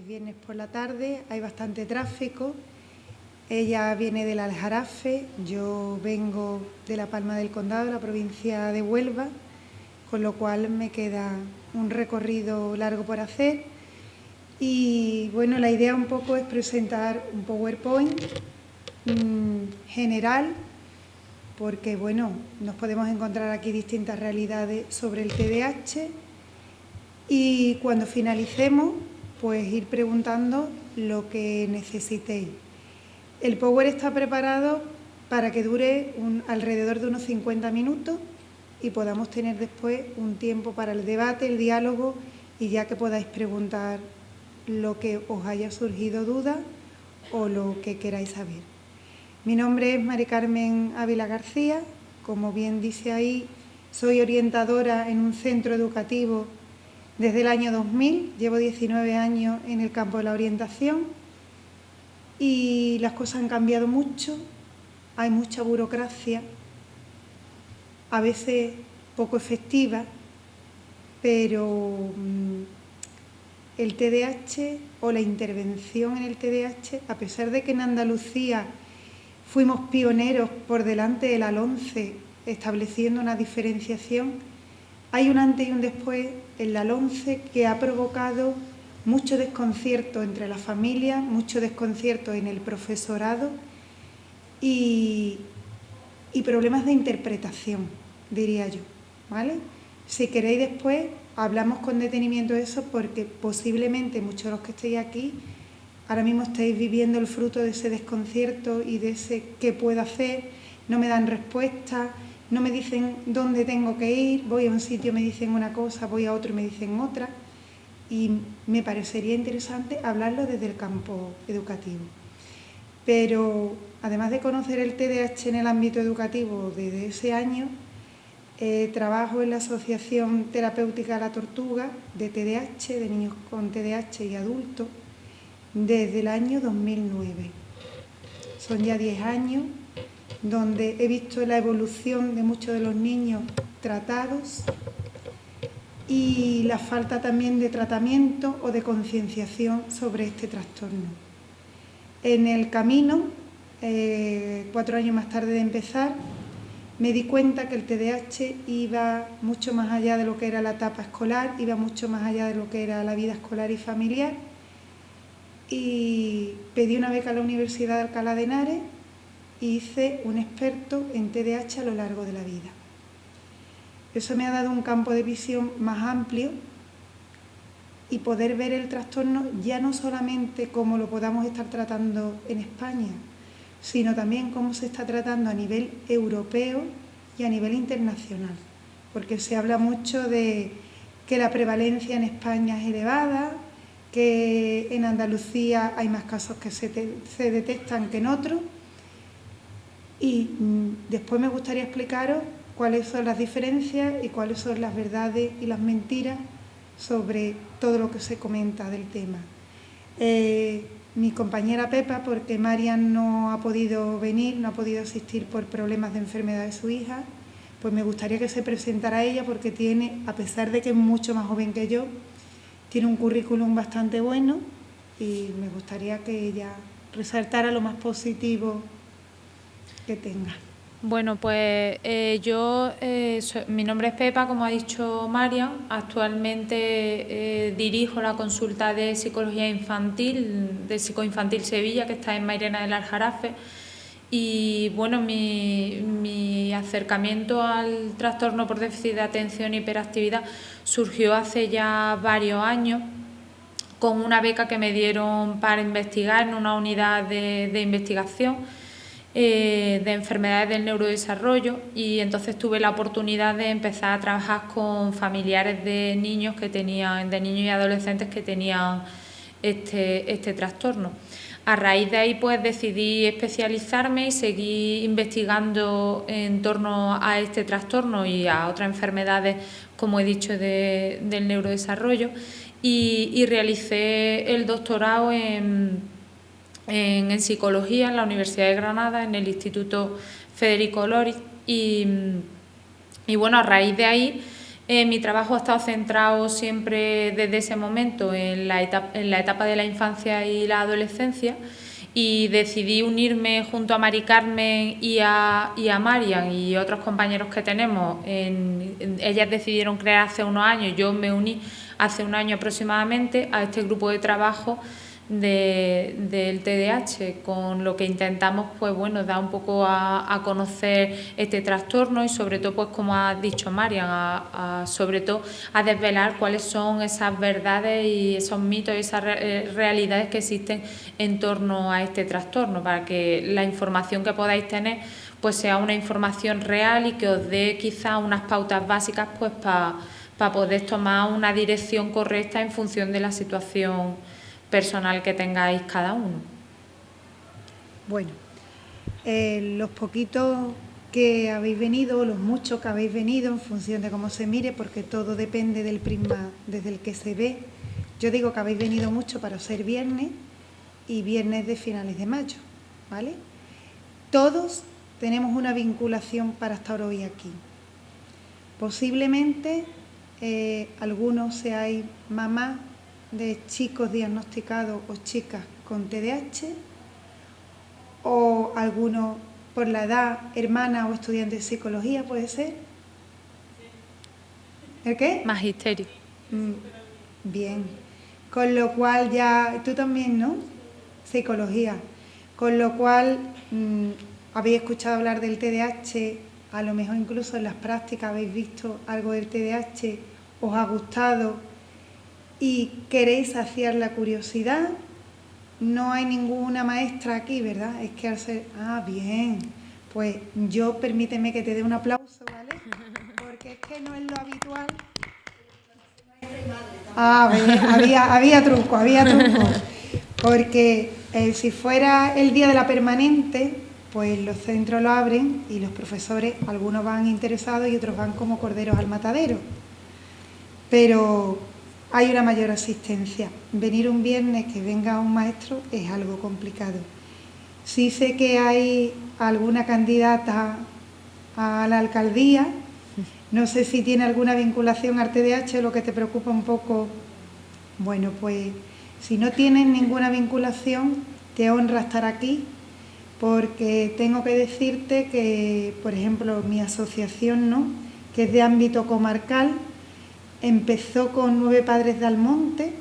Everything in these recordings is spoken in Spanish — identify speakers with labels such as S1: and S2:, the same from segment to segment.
S1: viernes por la tarde, hay bastante tráfico. Ella viene del Aljarafe, yo vengo de La Palma del Condado, la provincia de Huelva, con lo cual me queda un recorrido largo por hacer. Y bueno, la idea un poco es presentar un PowerPoint general, porque bueno, nos podemos encontrar aquí distintas realidades sobre el TDAH y cuando finalicemos, pues ir preguntando lo que necesitéis. El Power está preparado para que dure alrededor de unos 50 minutos y podamos tener después un tiempo para el debate, el diálogo y ya que podáis preguntar lo que os haya surgido duda o lo que queráis saber. Mi nombre es Mari Carmen Ávila García, como bien dice ahí, soy orientadora en un centro educativo desde el año 2000, llevo 19 años en el campo de la orientación y las cosas han cambiado mucho, hay mucha burocracia, a veces poco efectiva, pero el TDAH o la intervención en el TDAH, a pesar de que en Andalucía fuimos pioneros por delante de la LOMCE estableciendo una diferenciación, hay un antes y un después en la LOMCE que ha provocado mucho desconcierto entre las familias, mucho desconcierto en el profesorado y problemas de interpretación, diría yo, ¿vale? Si queréis después hablamos con detenimiento de eso porque posiblemente muchos de los que estéis aquí ahora mismo estáis viviendo el fruto de ese desconcierto y de ese qué puedo hacer, no me dan respuesta, no me dicen dónde tengo que ir, voy a un sitio y me dicen una cosa, voy a otro y me dicen otra. Y me parecería interesante hablarlo desde el campo educativo. Pero además de conocer el TDAH en el ámbito educativo desde ese año, trabajo en la Asociación Terapéutica La Tortuga de TDAH, de niños con TDAH y adultos, desde el año 2009. Son ya 10 años donde he visto la evolución de muchos de los niños tratados y la falta también de tratamiento o de concienciación sobre este trastorno. En el camino, 4 años más tarde de empezar, me di cuenta que el TDAH iba mucho más allá de lo que era la etapa escolar, iba mucho más allá de lo que era la vida escolar y familiar y pedí una beca a la Universidad de Alcalá de Henares y hice un experto en TDAH a lo largo de la vida. Eso me ha dado un campo de visión más amplio y poder ver el trastorno ya no solamente como lo podamos estar tratando en España, sino también cómo se está tratando a nivel europeo y a nivel internacional, porque se habla mucho de que la prevalencia en España es elevada, que en Andalucía hay más casos que se detectan que en otros y después me gustaría explicaros cuáles son las diferencias y cuáles son las verdades y las mentiras sobre todo lo que se comenta del tema. Mi compañera Pepa, porque Marian no ha podido venir, no ha podido asistir por problemas de enfermedad de su hija, pues me gustaría que se presentara ella porque tiene, a pesar de que es mucho más joven que yo, tiene un currículum bastante bueno y me gustaría que ella resaltara lo más positivo que tenga.
S2: Bueno, pues mi nombre es Pepa, como ha dicho Marian. Actualmente dirijo la consulta de psicología infantil de Psicoinfantil Sevilla, que está en Mairena del Aljarafe. Y bueno, mi acercamiento al trastorno por déficit de atención e hiperactividad surgió hace ya varios años con una beca que me dieron para investigar en una unidad de investigación de enfermedades del neurodesarrollo y entonces tuve la oportunidad de empezar a trabajar con familiares de niños y adolescentes que tenían este trastorno. A raíz de ahí pues decidí especializarme y seguir investigando en torno a este trastorno y a otras enfermedades, como he dicho, del neurodesarrollo y realicé el doctorado en psicología en la Universidad de Granada, en el Instituto Federico Lorich y bueno, a raíz de ahí Mi trabajo ha estado centrado siempre desde ese momento en la etapa de la infancia y la adolescencia, y decidí unirme junto a Mari Carmen y a Marian y otros compañeros que tenemos. Ellas decidieron crear hace unos años, yo me uní hace un año aproximadamente a este grupo de trabajo del TDAH, con lo que intentamos, pues bueno, dar un poco a conocer este trastorno y sobre todo, pues como ha dicho Marian, sobre todo a desvelar cuáles son esas verdades y esos mitos y esas realidades que existen en torno a este trastorno, para que la información que podáis tener pues sea una información real y que os dé quizá unas pautas básicas pues para poder tomar una dirección correcta en función de la situación personal que tengáis cada uno.
S1: Bueno, los poquitos que habéis venido, los muchos que habéis venido, en función de cómo se mire, porque todo depende del prisma desde el que se ve. Yo digo que habéis venido mucho para ser viernes y viernes de finales de mayo, ¿vale? Todos tenemos una vinculación para estar hoy aquí. Posiblemente algunos seáis mamás de chicos diagnosticados o chicas con TDAH, o algunos por la edad, hermana o estudiante de psicología, ¿puede ser? ¿El qué?
S2: Magisterio.
S1: Bien, con lo cual ya, tú también, ¿no? Psicología, con lo cual habéis escuchado hablar del TDAH, a lo mejor incluso en las prácticas habéis visto algo del TDAH, os ha gustado y queréis saciar la curiosidad. No hay ninguna maestra aquí, ¿verdad? Es que al ser... Ah, bien. Pues yo, permíteme que te dé un aplauso, ¿vale? Porque es que no es lo habitual. Ah, había truco. Porque si fuera el día de la permanente, pues los centros lo abren y los profesores, algunos van interesados y otros van como corderos al matadero. Pero hay una mayor asistencia. Venir un viernes que venga un maestro es algo complicado. Sí sé que hay alguna candidata a la alcaldía, no sé si tiene alguna vinculación al TDAH, lo que te preocupa un poco. Bueno, pues si no tienes ninguna vinculación, te honra estar aquí, porque tengo que decirte que, por ejemplo, mi asociación, ¿no?, que es de ámbito comarcal, empezó con 9 Padres de Almonte,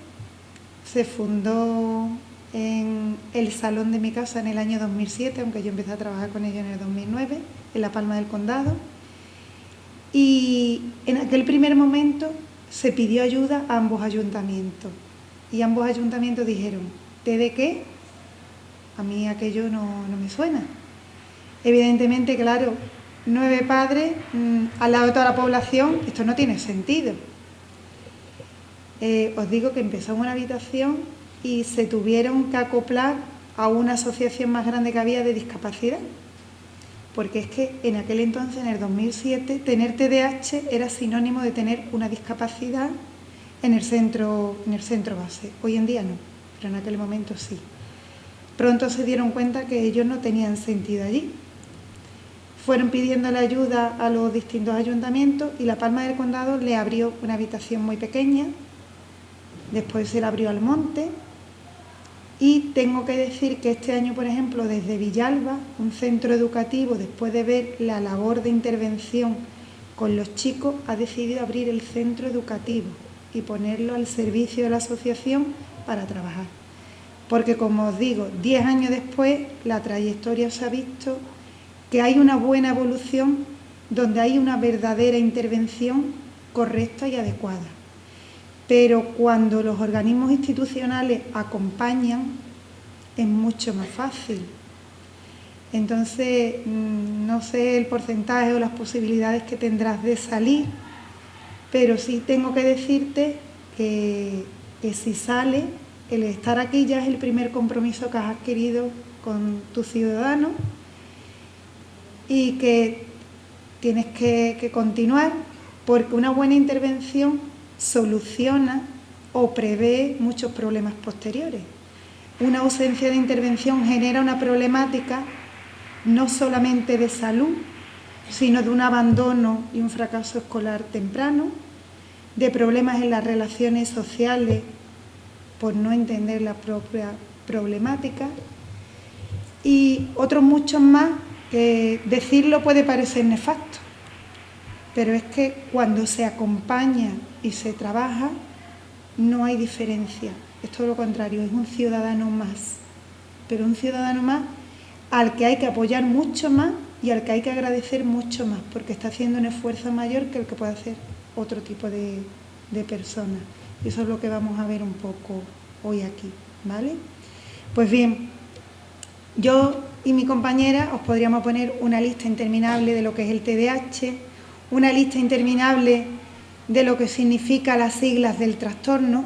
S1: se fundó en el salón de mi casa en el año 2007, aunque yo empecé a trabajar con ellos en el 2009, en La Palma del Condado. Y en aquel primer momento se pidió ayuda a ambos ayuntamientos. Y ambos ayuntamientos dijeron, ¿té de qué? A mí aquello no me suena. Evidentemente, claro, 9 padres al lado de toda la población, esto no tiene sentido. Os digo que empezó en una habitación y se tuvieron que acoplar a una asociación más grande que había de discapacidad, porque es que en aquel entonces, en el 2007, tener TDAH era sinónimo de tener una discapacidad en el centro base. Hoy en día no, pero en aquel momento sí. Pronto se dieron cuenta que ellos no tenían sentido allí. Fueron pidiéndole ayuda a los distintos ayuntamientos y La Palma del Condado le abrió una habitación muy pequeña. Después se la abrió Almonte, y tengo que decir que este año, por ejemplo, desde Villalba, un centro educativo, después de ver la labor de intervención con los chicos, ha decidido abrir el centro educativo y ponerlo al servicio de la asociación para trabajar. Porque, como os digo, 10 años después, la trayectoria os ha visto que hay una buena evolución donde hay una verdadera intervención correcta y adecuada. Pero cuando los organismos institucionales acompañan, es mucho más fácil. Entonces, no sé el porcentaje o las posibilidades que tendrás de salir, pero sí tengo que decirte que si sale, el estar aquí ya es el primer compromiso que has adquirido con tus ciudadanos y que tienes que continuar, porque una buena intervención soluciona o prevé muchos problemas posteriores. Una ausencia de intervención genera una problemática no solamente de salud, sino de un abandono y un fracaso escolar temprano, de problemas en las relaciones sociales por no entender la propia problemática, y otros muchos más que decirlo puede parecer nefasto, pero es que cuando se acompaña y se trabaja no hay diferencia, es todo lo contrario, es un ciudadano más, pero un ciudadano más al que hay que apoyar mucho más y al que hay que agradecer mucho más, porque está haciendo un esfuerzo mayor que el que puede hacer otro tipo de personas. Y eso es lo que vamos a ver un poco hoy aquí, ¿vale? Pues bien, yo y mi compañera os podríamos poner una lista interminable de lo que es el TDAH, una lista interminable de lo que significa las siglas del trastorno,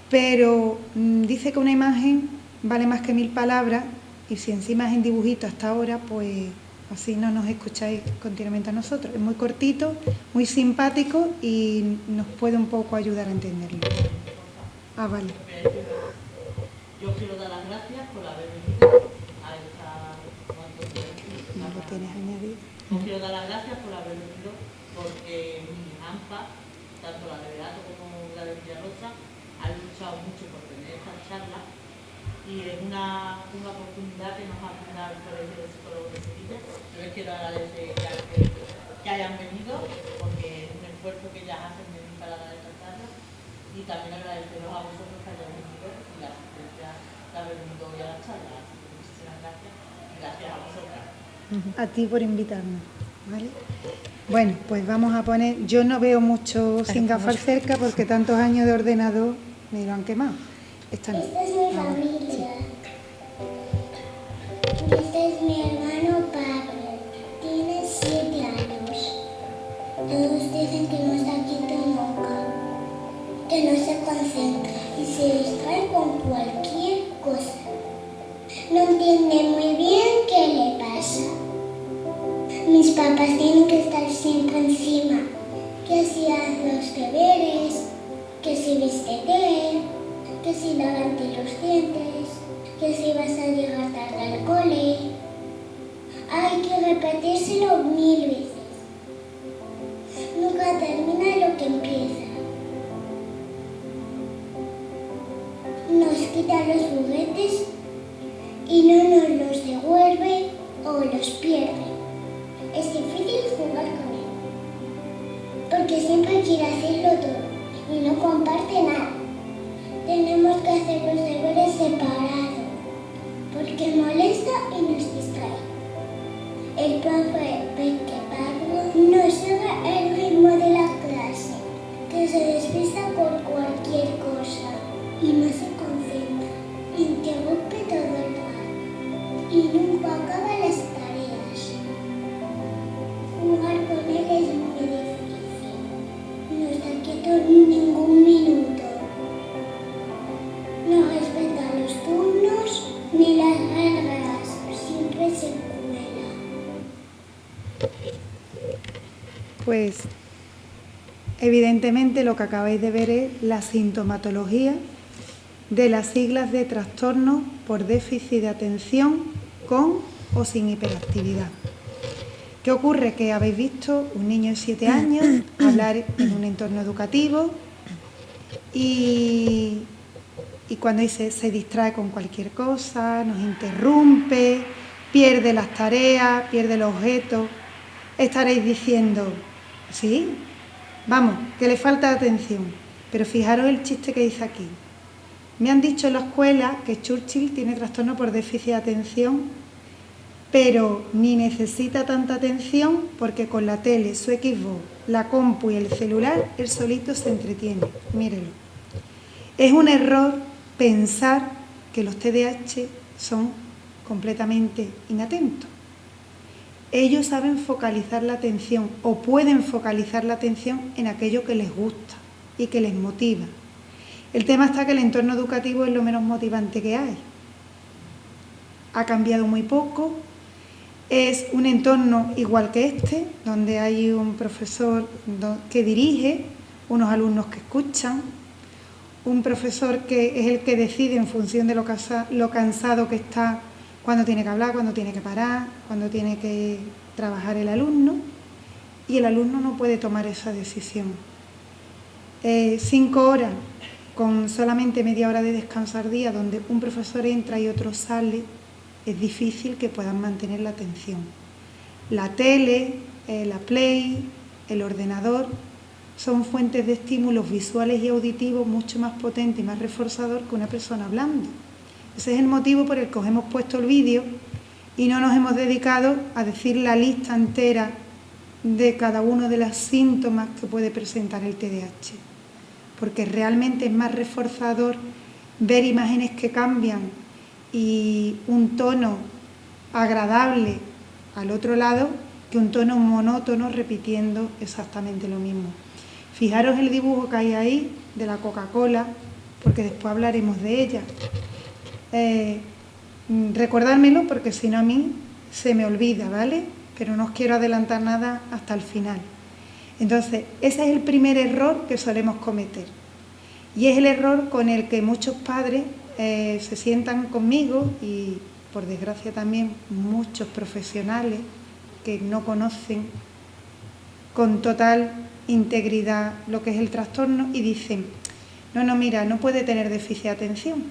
S1: pero dice que una imagen vale más que 1000 palabras, y si encima es en dibujito hasta ahora, pues así no nos escucháis continuamente a nosotros. Es muy cortito, muy simpático y nos puede un poco ayudar a entenderlo. Ah, vale.
S3: Yo quiero dar las gracias por haber venido a esta conferencia.
S1: ¿No lo tienes añadido?
S3: Yo quiero dar las gracias por haber venido porque mi AMPA, tanto la de Beato como la de Villarrosa, han luchado mucho por tener esta charla y es una oportunidad que nos ha brindado el Colegio de Psicólogos de Sevilla. Yo les quiero agradecer que hayan venido porque es un esfuerzo que ellas hacen de venir para dar esta charla, y también agradeceros a vosotros que hayáis venido y la asistencia de haber venido hoy a la charla. Así que muchísimas gracias y gracias a vosotras.
S1: A ti por invitarnos, ¿vale? Bueno, pues vamos a poner... Yo no veo mucho sin gafas cerca porque tantos años de ordenador me lo han quemado. Esta
S4: es mi familia. Este es mi hermano Pablo. Tiene 7 años. Todos dicen que no está quieto nunca, que no se concentra y se distrae con cualquier cosa. No entiende muy bien qué le pasa. Mis papás tienen que estar siempre encima, que si hace los deberes, que si vístete, que si lávate los dientes, que si vas a llegar tarde al cole. Hay que repetírselo 1000 veces. Nunca termina lo que empieza. Nos quita los juguetes y no nos los devuelve o los pierde. Es difícil jugar con él, porque siempre quiere hacerlo todo y no comparte nada. Tenemos que hacer los deberes separados, porque molesta y nos distrae. El profe ve que Pablo no sigue el ritmo de la clase, que se despista por cualquier cosa y no se concentra, interrumpe todo el rato y nunca acaba las tareas. Jugar con él es muy difícil, no está quieto ningún minuto, no respeta los turnos ni las reglas, siempre se cuela.
S1: Pues evidentemente lo que acabáis de ver es la sintomatología de las siglas de trastorno por déficit de atención con o sin hiperactividad. ¿Qué ocurre? Que habéis visto un niño de 7 años hablar en un entorno educativo y cuando dice se distrae con cualquier cosa, nos interrumpe, pierde las tareas, pierde el objeto, estaréis diciendo, sí, vamos, que le falta atención. Pero fijaros el chiste que dice aquí. Me han dicho en la escuela que Churchill tiene trastorno por déficit de atención, pero ni necesita tanta atención porque con la tele, su Xbox, la compu y el celular, él solito se entretiene. Mírenlo. Es un error pensar que los TDAH son completamente inatentos. Ellos saben focalizar la atención o pueden focalizar la atención en aquello que les gusta y que les motiva. El tema está que el entorno educativo es lo menos motivante que hay. Ha cambiado muy poco. Es un entorno igual que este, donde hay un profesor que dirige, unos alumnos que escuchan, un profesor que es el que decide en función de lo cansado que está, cuándo tiene que hablar, cuándo tiene que parar, cuándo tiene que trabajar el alumno, y el alumno no puede tomar esa decisión. 5 horas con solamente media hora de descanso al día, donde un profesor entra y otro sale, es difícil que puedan mantener la atención. La tele, la Play, el ordenador son fuentes de estímulos visuales y auditivos mucho más potentes y más reforzador que una persona hablando. Ese es el motivo por el que os hemos puesto el vídeo y no nos hemos dedicado a decir la lista entera de cada uno de los síntomas que puede presentar el TDAH, porque realmente es más reforzador ver imágenes que cambian y un tono agradable al otro lado que un tono monótono repitiendo exactamente lo mismo. Fijaros el dibujo que hay ahí de la Coca-Cola, porque después hablaremos de ella. Recordármelo porque si no a mí se me olvida, ¿vale? Pero no os quiero adelantar nada hasta el final. Entonces, ese es el primer error que solemos cometer. Y es el error con el que muchos padres se sientan conmigo y, por desgracia también, muchos profesionales que no conocen con total integridad lo que es el trastorno y dicen, no, mira, no puede tener déficit de atención,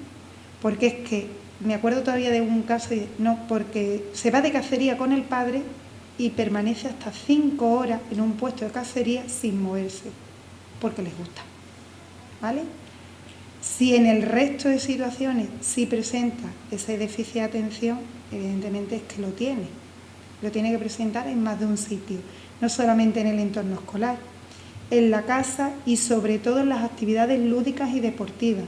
S1: porque es que, me acuerdo todavía de un caso, no, porque se va de cacería con el padre y permanece hasta 5 horas en un puesto de cacería sin moverse, porque les gusta, ¿vale? Si en el resto de situaciones sí presenta ese déficit de atención, evidentemente es que lo tiene que presentar en más de un sitio, no solamente en el entorno escolar, en la casa y sobre todo en las actividades lúdicas y deportivas.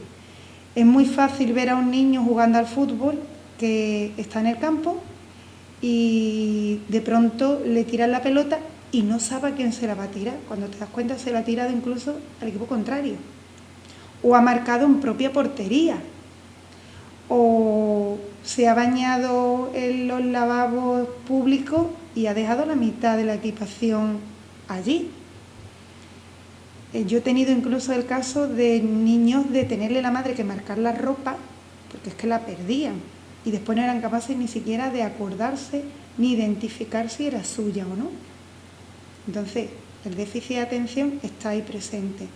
S1: Es muy fácil ver a un niño jugando al fútbol que está en el campo y de pronto le tiran la pelota y no sabe a quién se la va a tirar. Cuando te das cuenta se la ha tirado incluso al equipo contrario. O ha marcado en propia portería. O se ha bañado en los lavabos públicos y ha dejado la mitad de la equipación allí. Yo he tenido incluso el caso de niños de tenerle la madre que marcar la ropa porque es que la perdían y después no eran capaces ni siquiera de acordarse ni identificar si era suya o no. Entonces, el déficit de atención está ahí presente,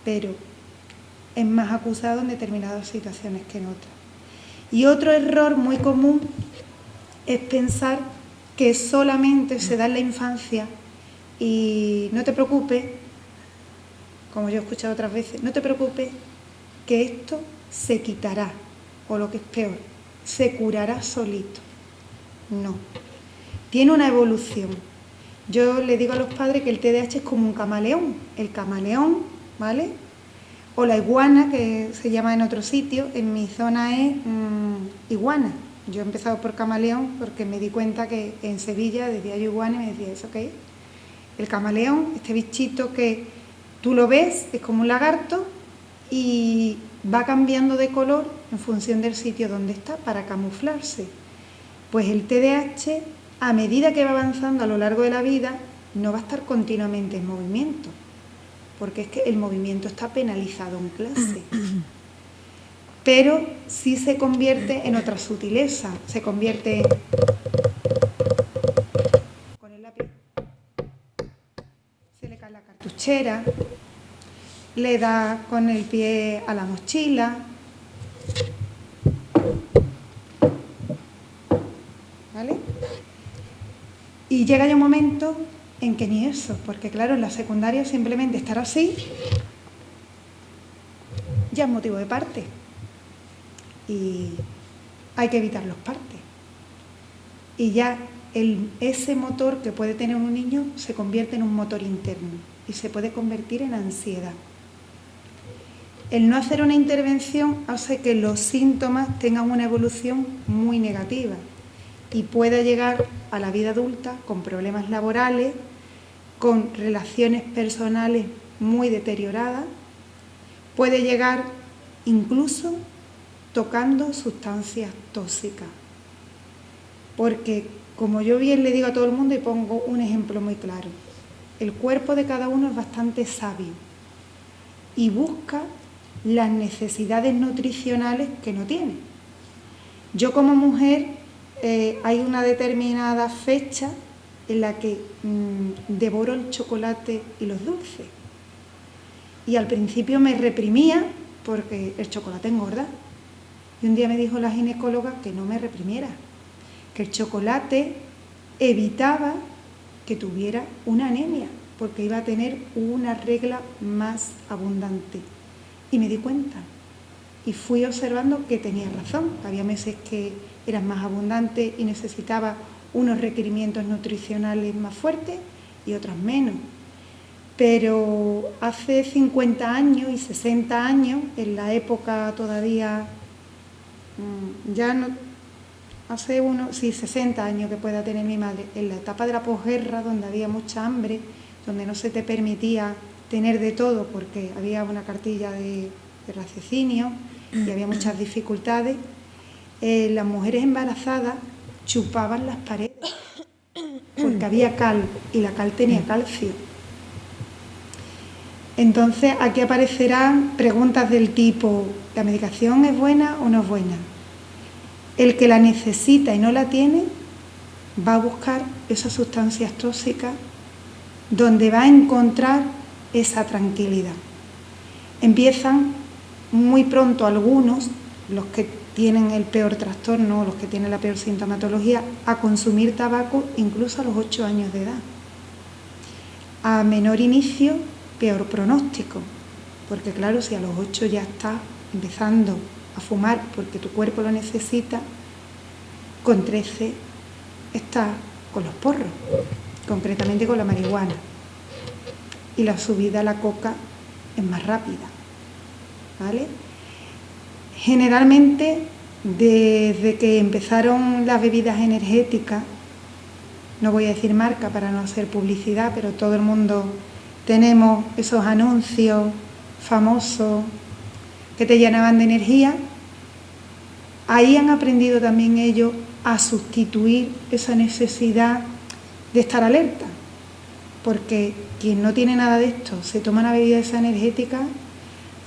S1: pero es más acusado en determinadas situaciones que en otras. Y otro error muy común es pensar que solamente se da en la infancia y no te preocupes, como yo he escuchado otras veces, no te preocupes que esto se quitará, o lo que es peor, se curará solito. No, tiene una evolución. Yo le digo a los padres que el TDAH es como un camaleón, el camaleón, ¿vale? O la iguana, que se llama en otro sitio, en mi zona es iguana. Yo he empezado por camaleón porque me di cuenta que en Sevilla decía yo iguana y me decía, ¿eso qué es? El camaleón, este bichito que tú lo ves, es como un lagarto y va cambiando de color en función del sitio donde está para camuflarse. Pues el TDAH, a medida que va avanzando a lo largo de la vida, no va a estar continuamente en movimiento, porque es que el movimiento está penalizado en clase. Pero sí se convierte en otra sutileza, se convierte con el lápiz, se le cae la cartuchera, le da con el pie a la mochila, ¿vale? Y llega ya un momento en que ni eso, porque claro, en la secundaria simplemente estar así ya es motivo de parte y hay que evitar los partes. Y ya ese motor que puede tener un niño se convierte en un motor interno y se puede convertir en ansiedad. El no hacer una intervención hace que los síntomas tengan una evolución muy negativa y pueda llegar a la vida adulta con problemas laborales, con relaciones personales muy deterioradas, puede llegar incluso tocando sustancias tóxicas. Porque, como yo bien le digo a todo el mundo y pongo un ejemplo muy claro, el cuerpo de cada uno es bastante sabio y busca las necesidades nutricionales que no tiene. Yo como mujer hay una determinada fecha en la que devoro el chocolate y los dulces. Y al principio me reprimía porque el chocolate engorda. Y un día me dijo la ginecóloga que no me reprimiera, que el chocolate evitaba que tuviera una anemia, porque iba a tener una regla más abundante. Y me di cuenta. Y fui observando que tenía razón. Había meses que eran más abundantes y necesitaba unos requerimientos nutricionales más fuertes y otros menos. Pero hace 50 años y 60 años, en la época todavía, ya no, hace 60 años que pueda tener mi madre, en la etapa de la posguerra, donde había mucha hambre, donde no se te permitía tener de todo porque había una cartilla de raciocinio y había muchas dificultades, las mujeres embarazadas chupaban las paredes porque había cal y la cal tenía calcio. Entonces aquí aparecerán preguntas del tipo: ¿la medicación es buena o no es buena? El que la necesita y no la tiene va a buscar esas sustancias tóxicas donde va a encontrar esa tranquilidad. Empiezan muy pronto algunos, los que tienen el peor trastorno, los que tienen la peor sintomatología, a consumir tabaco incluso a los 8 años de edad. A menor inicio, peor pronóstico, porque claro, si a los 8 ya estás empezando a fumar porque tu cuerpo lo necesita, con 13 estás con los porros, concretamente con la marihuana, y la subida a la coca es más rápida, ¿vale? Generalmente, desde que empezaron las bebidas energéticas, no voy a decir marca para no hacer publicidad, pero todo el mundo tenemos esos anuncios famosos que te llenaban de energía. Ahí han aprendido también ellos a sustituir esa necesidad de estar alerta, porque quien no tiene nada de esto se toma una bebida esa energética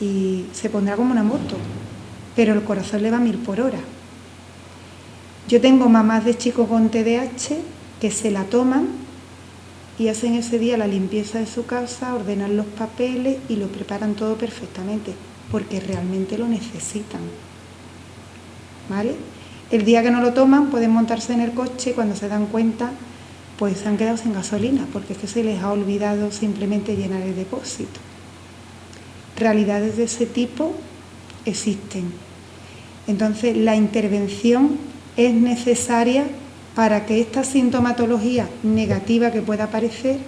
S1: y se pondrá como una moto, pero el corazón le va a 1000 por hora. Yo tengo mamás de chicos con TDAH que se la toman y hacen ese día la limpieza de su casa, ordenan los papeles y lo preparan todo perfectamente, porque realmente lo necesitan, ¿vale? El día que no lo toman pueden montarse en el coche y cuando se dan cuenta pues se han quedado sin gasolina, porque es que se les ha olvidado simplemente llenar el depósito. Realidades de ese tipo existen. Entonces la intervención es necesaria para que esta sintomatología negativa que pueda aparecer,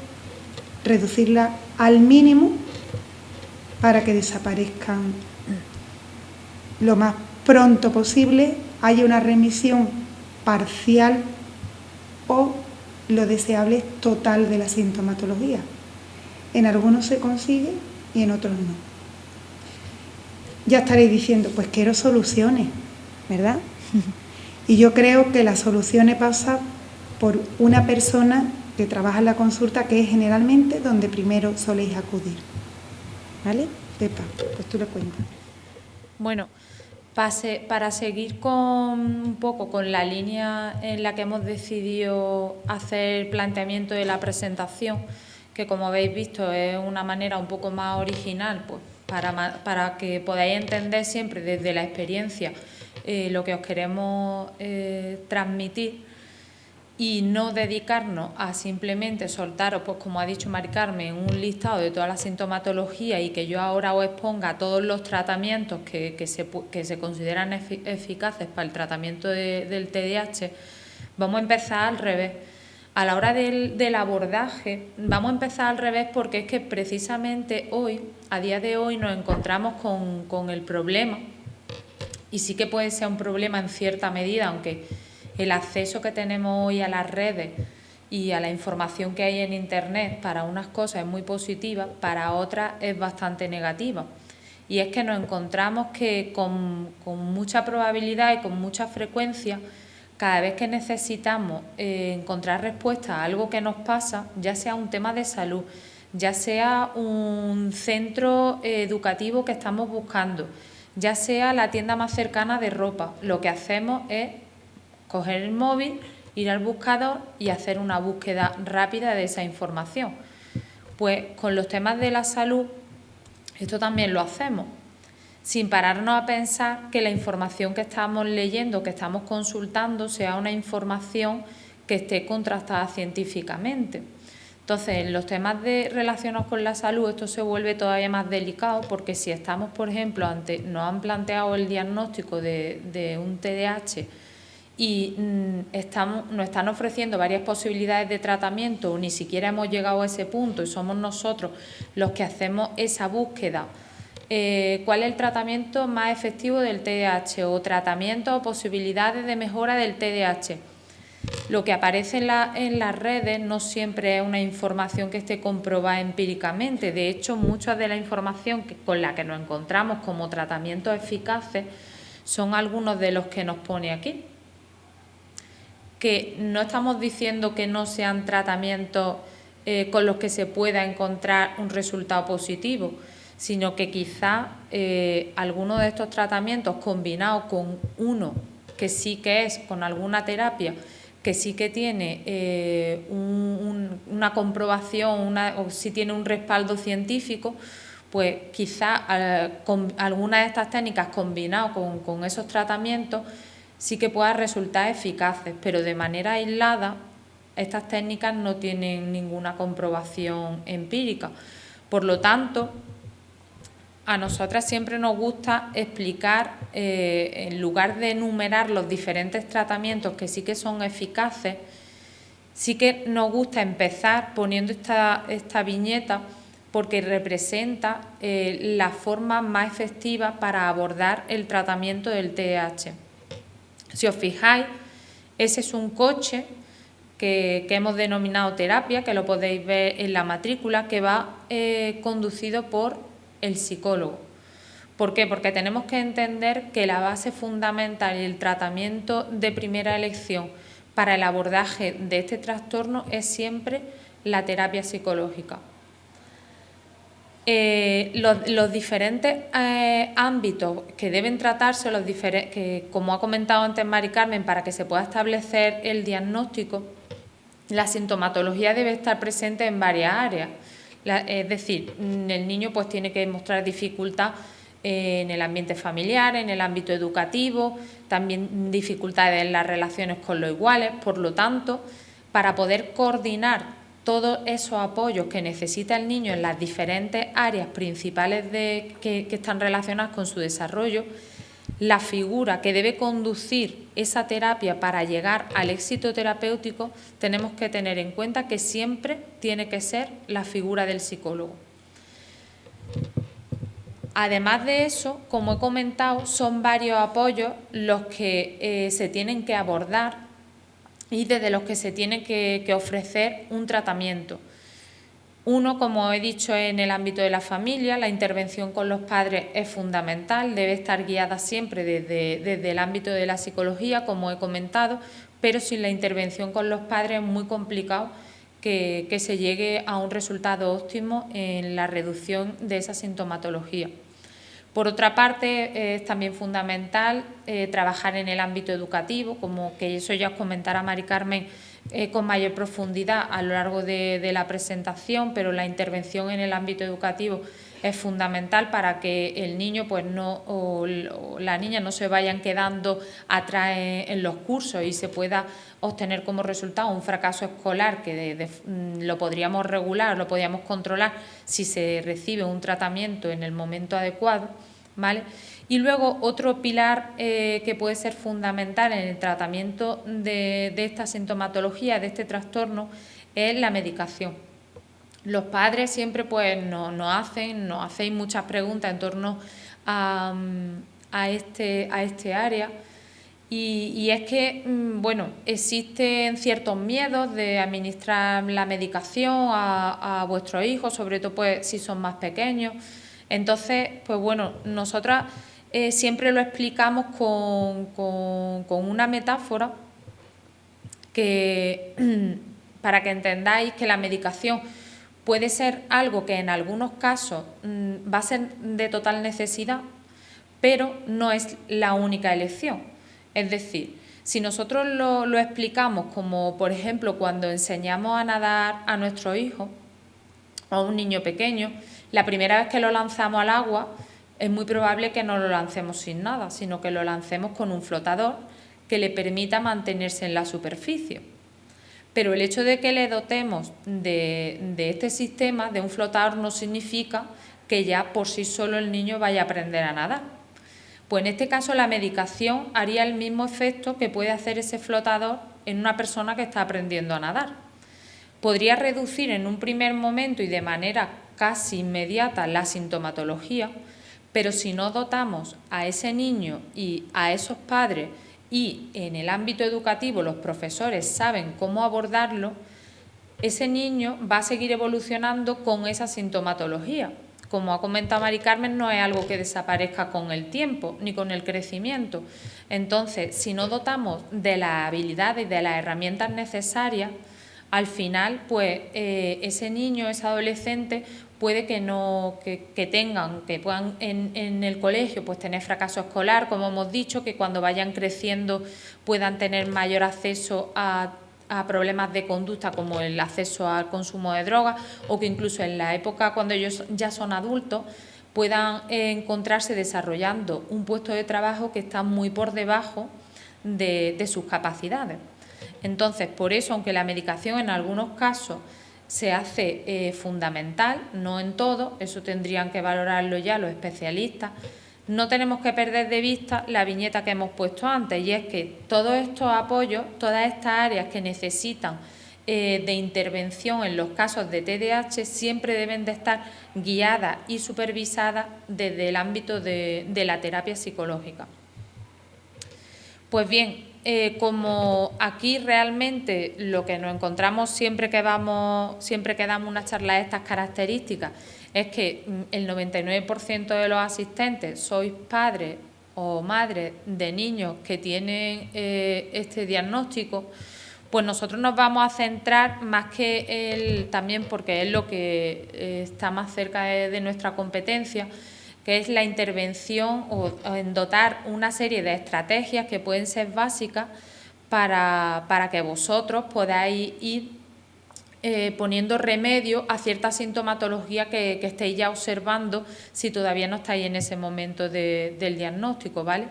S1: reducirla al mínimo para que desaparezcan lo más pronto posible, haya una remisión parcial o lo deseable total de la sintomatología. En algunos se consigue y en otros no. Ya estaréis diciendo, pues quiero soluciones, ¿verdad? Y yo creo que las soluciones pasan por una persona que trabaja en la consulta, que es generalmente donde primero soléis acudir. ¿Vale? Pepa, pues tú le cuentas.
S2: Bueno, para seguir un poco con la línea en la que hemos decidido hacer el planteamiento de la presentación, que como habéis visto es una manera un poco más original, pues para que podáis entender siempre desde la experiencia lo que os queremos transmitir y no dedicarnos a simplemente soltaros, pues como ha dicho Mari Carmen, un listado de toda la sintomatología y que yo ahora os exponga todos los tratamientos que se consideran eficaces para el tratamiento del TDAH. Vamos a empezar al revés. A la hora del abordaje, vamos a empezar al revés porque es que precisamente hoy, a día de hoy, nos encontramos con el problema, y sí que puede ser un problema en cierta medida, aunque el acceso que tenemos hoy a las redes y a la información que hay en Internet para unas cosas es muy positiva, para otras es bastante negativa. Y es que nos encontramos que con mucha probabilidad y con mucha frecuencia, cada vez que necesitamos encontrar respuesta a algo que nos pasa, ya sea un tema de salud, ya sea un centro educativo que estamos buscando, ya sea la tienda más cercana de ropa, lo que hacemos es coger el móvil, ir al buscador y hacer una búsqueda rápida de esa información. Pues con los temas de la salud Esto también lo hacemos, sin pararnos a pensar que la información que estamos leyendo, que estamos consultando, sea una información que esté contrastada científicamente. Entonces, en los temas relacionados con la salud, esto se vuelve todavía más delicado, porque si estamos, por ejemplo, nos han planteado el diagnóstico de un TDAH y nos están ofreciendo varias posibilidades de tratamiento, o ni siquiera hemos llegado a ese punto y somos nosotros los que hacemos esa búsqueda. ¿Cuál es el tratamiento más efectivo del TDAH? O tratamientos o posibilidades de mejora del TDAH. Lo que aparece en las redes no siempre es una información que esté comprobada empíricamente. De hecho, mucha de la información con la que nos encontramos como tratamientos eficaces son algunos de los que nos pone aquí. Que no estamos diciendo que no sean tratamientos con los que se pueda encontrar un resultado positivo, sino que quizá algunos de estos tratamientos combinados con uno que sí que es con alguna terapia, que sí que tiene una comprobación o sí tiene un respaldo científico, pues quizá con algunas de estas técnicas combinadas con esos tratamientos sí que puedan resultar eficaces, pero de manera aislada estas técnicas no tienen ninguna comprobación empírica. Por lo tanto, a nosotras siempre nos gusta explicar, en lugar de enumerar los diferentes tratamientos que sí que son eficaces, sí que nos gusta empezar poniendo esta viñeta, porque representa la forma más efectiva para abordar el tratamiento del TDAH. Si os fijáis, ese es un coche que hemos denominado terapia, que lo podéis ver en la matrícula, que va conducido por el psicólogo. ¿Por qué? Porque tenemos que entender que la base fundamental y el tratamiento de primera elección para el abordaje de este trastorno es siempre la terapia psicológica. Los diferentes ámbitos que deben tratarse, que, como ha comentado antes Mari Carmen, para que se pueda establecer el diagnóstico, la sintomatología debe estar presente en varias áreas. Es decir, el niño pues tiene que mostrar dificultad en el ambiente familiar, en el ámbito educativo, también dificultades en las relaciones con los iguales. Por lo tanto, para poder coordinar todos esos apoyos que necesita el niño en las diferentes áreas principales que están relacionadas con su desarrollo, la figura que debe conducir esa terapia para llegar al éxito terapéutico, tenemos que tener en cuenta que siempre tiene que ser la figura del psicólogo. Además de eso, como he comentado, son varios apoyos los que se tienen que abordar y desde los que se tiene que ofrecer un tratamiento. Uno, como he dicho, en el ámbito de la familia, la intervención con los padres es fundamental, debe estar guiada siempre desde el ámbito de la psicología, como he comentado, pero sin la intervención con los padres es muy complicado que se llegue a un resultado óptimo en la reducción de esa sintomatología. Por otra parte, es también fundamental trabajar en el ámbito educativo, como que eso ya os comentará Mari Carmen con mayor profundidad a lo largo de la presentación, pero la intervención en el ámbito educativo es fundamental para que el niño o la niña no se vayan quedando atrás en los cursos y se pueda obtener como resultado un fracaso escolar que lo podríamos regular, lo podríamos controlar si se recibe un tratamiento en el momento adecuado, ¿vale? Y luego otro pilar que puede ser fundamental en el tratamiento de esta sintomatología, de este trastorno, es la medicación. Los padres siempre nos hacéis muchas preguntas en torno a este área y es que, existen ciertos miedos de administrar la medicación a vuestros hijos, sobre todo pues si son más pequeños. Entonces, nosotras siempre lo explicamos con una metáfora para que entendáis que la medicación puede ser algo que en algunos casos va a ser de total necesidad, pero no es la única elección. Es decir, si nosotros lo explicamos como, por ejemplo, cuando enseñamos a nadar a nuestros hijos o a un niño pequeño, La primera vez que lo lanzamos al agua es muy probable que no lo lancemos sin nada, sino que lo lancemos con un flotador que le permita mantenerse en la superficie. Pero el hecho de que le dotemos de este sistema, de un flotador, no significa que ya por sí solo el niño vaya a aprender a nadar. Pues en este caso la medicación haría el mismo efecto que puede hacer ese flotador en una persona que está aprendiendo a nadar. Podría reducir en un primer momento y de manera casi inmediata la sintomatología, pero si no dotamos a ese niño y a esos padres y en el ámbito educativo los profesores saben cómo abordarlo, ese niño va a seguir evolucionando con esa sintomatología. Como ha comentado Mari Carmen, no es algo que desaparezca con el tiempo ni con el crecimiento. Entonces, si no dotamos de las habilidades y de las herramientas necesarias, al final, pues ese niño, ese adolescente, puede que puedan en el colegio pues tener fracaso escolar, como hemos dicho, que cuando vayan creciendo puedan tener mayor acceso a problemas de conducta como el acceso al consumo de drogas, o que incluso en la época cuando ellos ya son adultos puedan encontrarse desarrollando un puesto de trabajo que está muy por debajo de sus capacidades. Entonces, por eso, aunque la medicación en algunos casos se hace fundamental, no en todo, eso tendrían que valorarlo ya los especialistas, no tenemos que perder de vista la viñeta que hemos puesto antes, y es que todos estos apoyos, todas estas áreas que necesitan de intervención en los casos de TDAH siempre deben de estar guiadas y supervisadas desde el ámbito de la terapia psicológica. Pues bien, como aquí realmente lo que nos encontramos siempre que damos una charla de estas características es que el 99% de los asistentes sois padres o madres de niños que tienen este diagnóstico, pues nosotros nos vamos a centrar más que también porque es lo que está más cerca de nuestra competencia, que es la intervención o en dotar una serie de estrategias que pueden ser básicas para que vosotros podáis ir poniendo remedio a cierta sintomatología que estéis ya observando si todavía no estáis en ese momento del diagnóstico, ¿vale?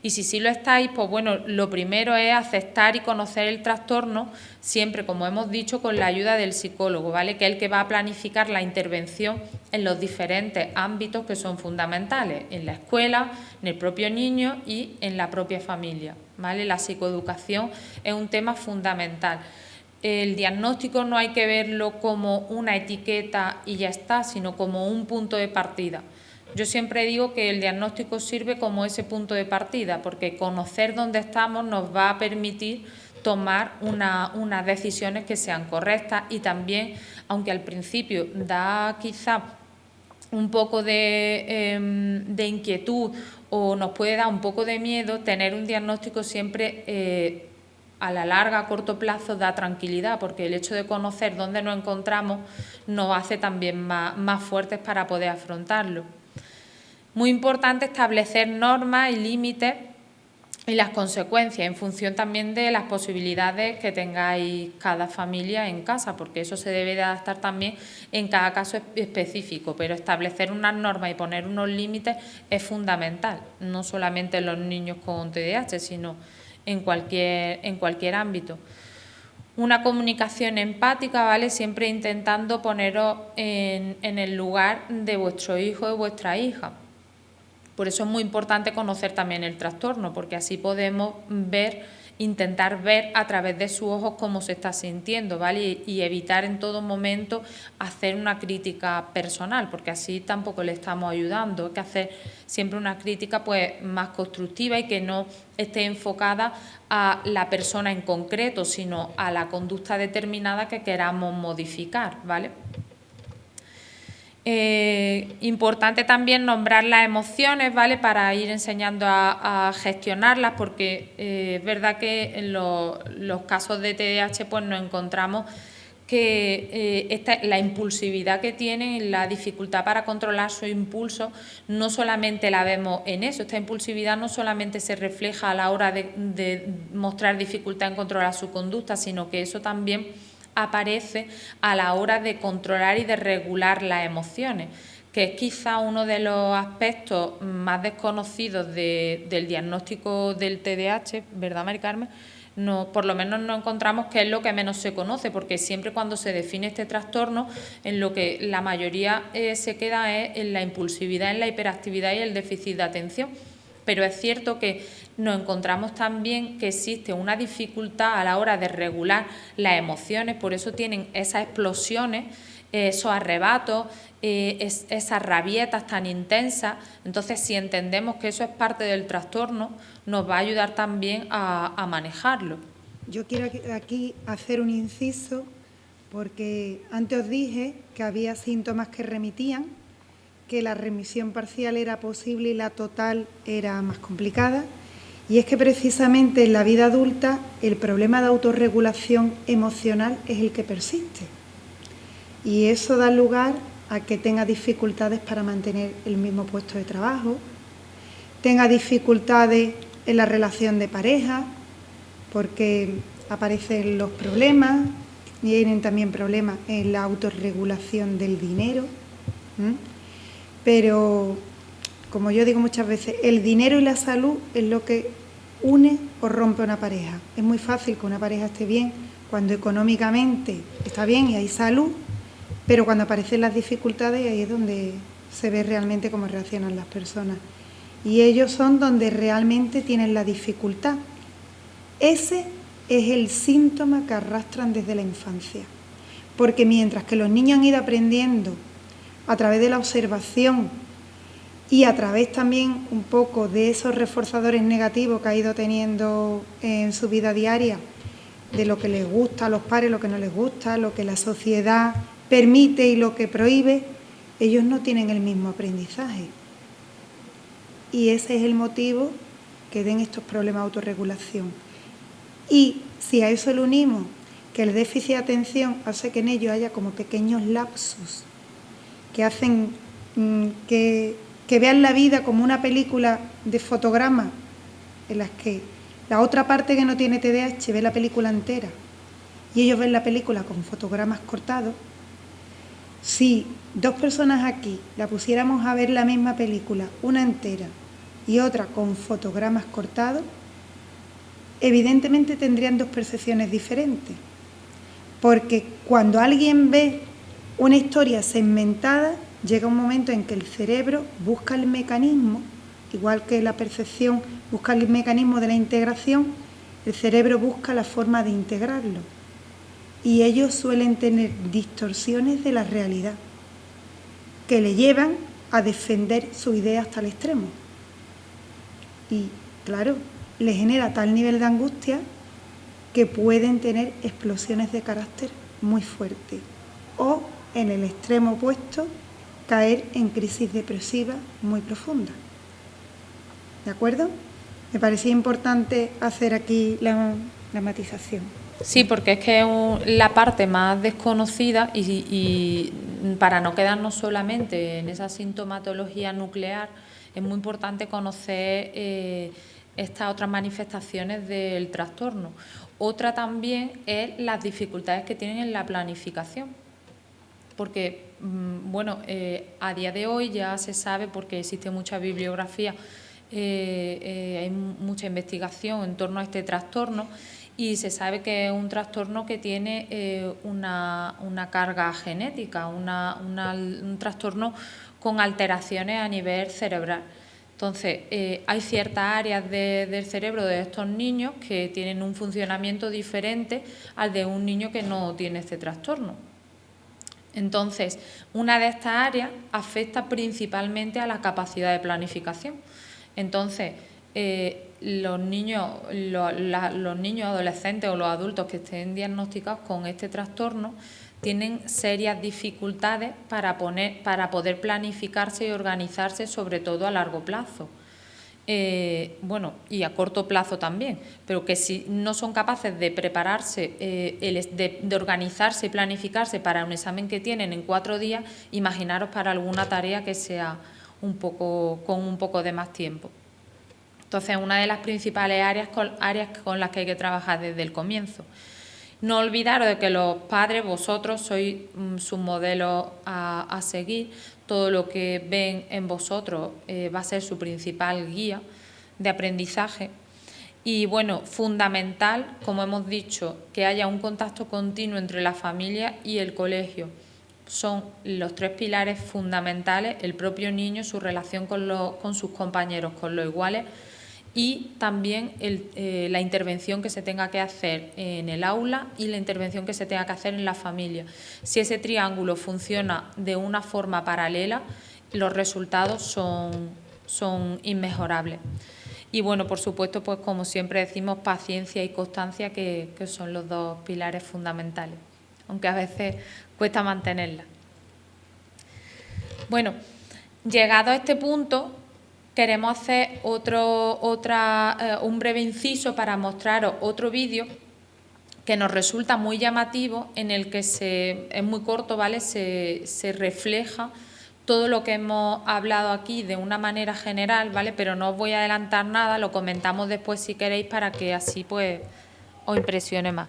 S2: Y si sí lo estáis, pues bueno, lo primero es aceptar y conocer el trastorno, siempre, como hemos dicho, con la ayuda del psicólogo, ¿vale? Que es el que va a planificar la intervención en los diferentes ámbitos que son fundamentales, en la escuela, en el propio niño y en la propia familia, ¿vale? La psicoeducación es un tema fundamental. El diagnóstico no hay que verlo como una etiqueta y ya está, sino como un punto de partida. Yo siempre digo que el diagnóstico sirve como ese punto de partida, porque conocer dónde estamos nos va a permitir tomar unas decisiones que sean correctas, y también, aunque al principio da quizá un poco de inquietud o nos puede dar un poco de miedo, tener un diagnóstico siempre a la larga, a corto plazo, da tranquilidad, porque el hecho de conocer dónde nos encontramos nos hace también más fuertes para poder afrontarlo. Muy importante establecer normas y límites y las consecuencias en función también de las posibilidades que tengáis cada familia en casa, porque eso se debe de adaptar también en cada caso específico, pero establecer unas normas y poner unos límites es fundamental, no solamente en los niños con TDAH, sino en cualquier ámbito. Una comunicación empática, ¿vale? Siempre intentando poneros en el lugar de vuestro hijo o de vuestra hija. Por eso es muy importante conocer también el trastorno, porque así podemos intentar ver a través de sus ojos cómo se está sintiendo, ¿vale? Y evitar en todo momento hacer una crítica personal, porque así tampoco le estamos ayudando. Hay que hacer siempre una crítica pues más constructiva y que no esté enfocada a la persona en concreto, sino a la conducta determinada que queramos modificar, ¿vale? Importante también nombrar las emociones, ¿vale? Para ir enseñando a gestionarlas, porque es verdad que en los casos de TDAH pues nos encontramos que la impulsividad que tienen, la dificultad para controlar su impulso, no solamente la vemos en eso. Esta impulsividad no solamente se refleja a la hora de mostrar dificultad en controlar su conducta, sino que eso también aparece a la hora de controlar y de regular las emociones, que es quizá uno de los aspectos más desconocidos del diagnóstico del TDAH, ¿verdad, Mari Carmen? No, por lo menos no encontramos que es lo que menos se conoce, porque siempre cuando se define este trastorno, en lo que la mayoría se queda es en la impulsividad, en la hiperactividad y el déficit de atención. Pero es cierto que nos encontramos también que existe una dificultad a la hora de regular las emociones, por eso tienen esas explosiones, esos arrebatos, esas rabietas tan intensas. Entonces, si entendemos que eso es parte del trastorno, nos va a ayudar también a manejarlo.
S1: Yo quiero aquí hacer un inciso, porque antes os dije que había síntomas que remitían, que la remisión parcial era posible y la total era más complicada, y es que precisamente en la vida adulta el problema de autorregulación emocional es el que persiste, y eso da lugar a que tenga dificultades para mantener el mismo puesto de trabajo, tenga dificultades en la relación de pareja, porque aparecen los problemas, y vienen también problemas en la autorregulación del dinero. Pero, como yo digo muchas veces, el dinero y la salud es lo que une o rompe una pareja. Es muy fácil que una pareja esté bien cuando económicamente está bien y hay salud, pero cuando aparecen las dificultades ahí es donde se ve realmente cómo reaccionan las personas. Y ellos son donde realmente tienen la dificultad. Ese es el síntoma que arrastran desde la infancia. Porque mientras que los niños han ido aprendiendo a través de la observación y a través también un poco de esos reforzadores negativos que ha ido teniendo en su vida diaria, de lo que les gusta a los padres, lo que no les gusta, lo que la sociedad permite y lo que prohíbe, ellos no tienen el mismo aprendizaje. Y ese es el motivo que den estos problemas de autorregulación. Y si a eso le unimos que el déficit de atención hace que en ellos haya como pequeños lapsus que hacen que vean la vida como una película de fotogramas en las que la otra parte que no tiene TDAH ve la película entera y ellos ven la película con fotogramas cortados. Si dos personas aquí la pusiéramos a ver la misma película, una entera y otra con fotogramas cortados, evidentemente tendrían dos percepciones diferentes. Porque cuando alguien ve una historia segmentada, llega un momento en que el cerebro busca el mecanismo, igual que la percepción busca el mecanismo de la integración, el cerebro busca la forma de integrarlo. Y ellos suelen tener distorsiones de la realidad que le llevan a defender su idea hasta el extremo. Y, claro, le genera tal nivel de angustia que pueden tener explosiones de carácter muy fuertes. O, en el extremo opuesto, caer en crisis depresivas muy profundas. ¿De acuerdo? Me parecía importante hacer aquí la matización.
S2: Sí, porque es que es la parte más desconocida y para no quedarnos solamente en esa sintomatología nuclear, es muy importante conocer estas otras manifestaciones del trastorno. Otra también es las dificultades que tienen en la planificación, porque a día de hoy ya se sabe, porque existe mucha bibliografía, hay mucha investigación en torno a este trastorno, y se sabe que es un trastorno que tiene una carga genética, un trastorno con alteraciones a nivel cerebral. Entonces, hay ciertas áreas del cerebro de estos niños que tienen un funcionamiento diferente al de un niño que no tiene este trastorno. Entonces, una de estas áreas afecta principalmente a la capacidad de planificación. Entonces, los niños adolescentes o los adultos que estén diagnosticados con este trastorno tienen serias dificultades para poder planificarse y organizarse, sobre todo a largo plazo. Y a corto plazo también, pero que si no son capaces de prepararse, de organizarse y planificarse para un examen que tienen en 4 días, imaginaros para alguna tarea que sea con un poco de más tiempo. Entonces, una de las principales áreas con las que hay que trabajar desde el comienzo. No olvidaros de que los padres, vosotros sois sus modelos a seguir. todo lo que ven en vosotros va a ser su principal guía de aprendizaje. Y bueno, fundamental, como hemos dicho, que haya un contacto continuo entre la familia y el colegio. Son los 3 pilares fundamentales: el propio niño, su relación con sus compañeros, con los iguales, y también la intervención que se tenga que hacer en el aula y la intervención que se tenga que hacer en la familia. Si ese triángulo funciona de una forma paralela, los resultados son inmejorables. Y bueno, por supuesto, pues como siempre decimos, paciencia y constancia, que son los 2 pilares fundamentales, aunque a veces cuesta mantenerla. Bueno, llegado a este punto, queremos hacer un breve inciso para mostraros otro vídeo que nos resulta muy llamativo, en el que es muy corto, ¿vale? Se refleja todo lo que hemos hablado aquí de una manera general, ¿vale? Pero no os voy a adelantar nada, lo comentamos después si queréis, para que así pues os impresione más.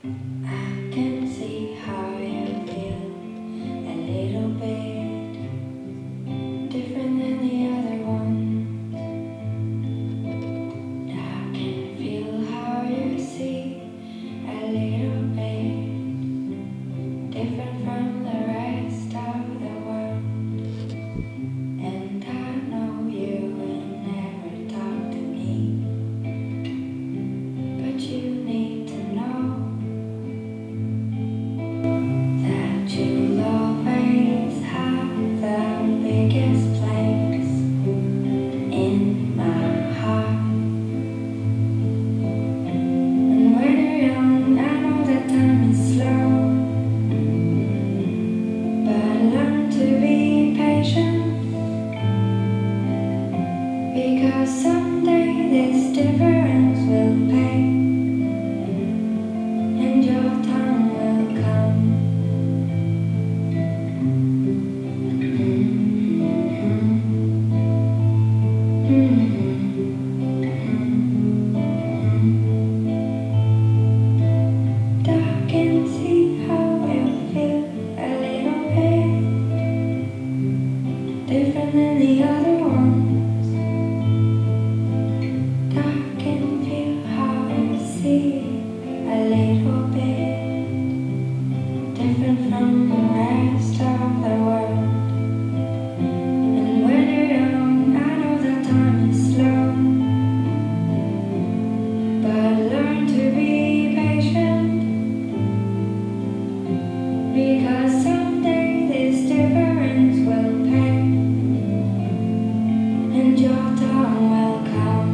S5: I can see how you feel a little bit different than the other ones. I can feel how you see a little bit different from the rest of the world. And I know you will never talk to me, but you need to know that you'll always have the biggest place in my heart. And when you're young, I know that time is slow, but learn to be patient, because someday this difference will pay, and your time will come. I can see how you feel a little bit different than the other ones. I can feel how you see a little bit different from the rest of the world. And when you're young, I know that time is slow, but learn to be patient, because someday this difference will pay, and your time will come.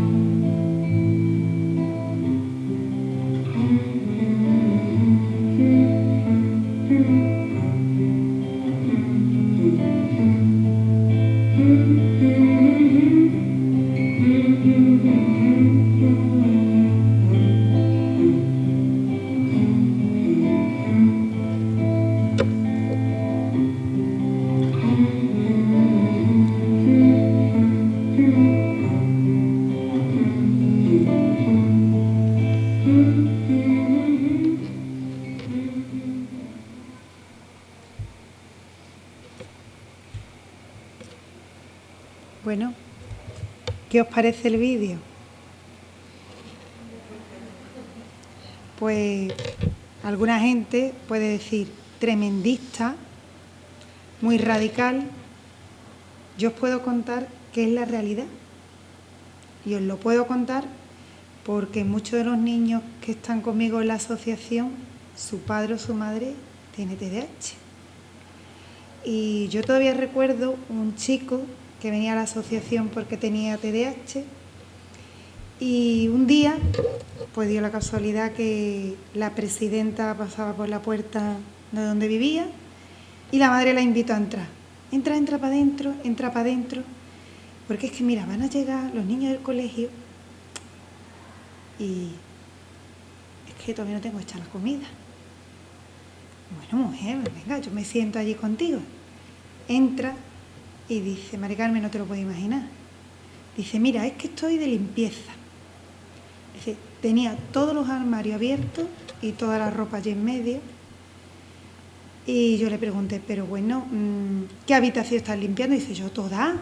S1: Bueno, ¿qué os parece el vídeo? Pues alguna gente puede decir tremendista, muy radical. Yo os puedo contar qué es la realidad. Y os lo puedo contar porque muchos de los niños que están conmigo en la asociación, su padre o su madre tiene TDAH. Y yo todavía recuerdo un chico que venía a la asociación porque tenía TDAH, y un día pues dio la casualidad que la presidenta pasaba por la puerta de donde vivía y la madre la invitó a entrar. Entra para adentro, porque es que mira, van a llegar los niños del colegio y es que todavía no tengo hecha la comida. Bueno, mujer, venga, yo me siento allí contigo. Entra y dice: Mari Carmen, no te lo puedo imaginar. Dice: mira, es que estoy de limpieza. tenía todos los armarios abiertos y toda la ropa allí en medio. Y yo le pregunté, pero bueno, ¿qué habitación estás limpiando? Y dice, yo toda,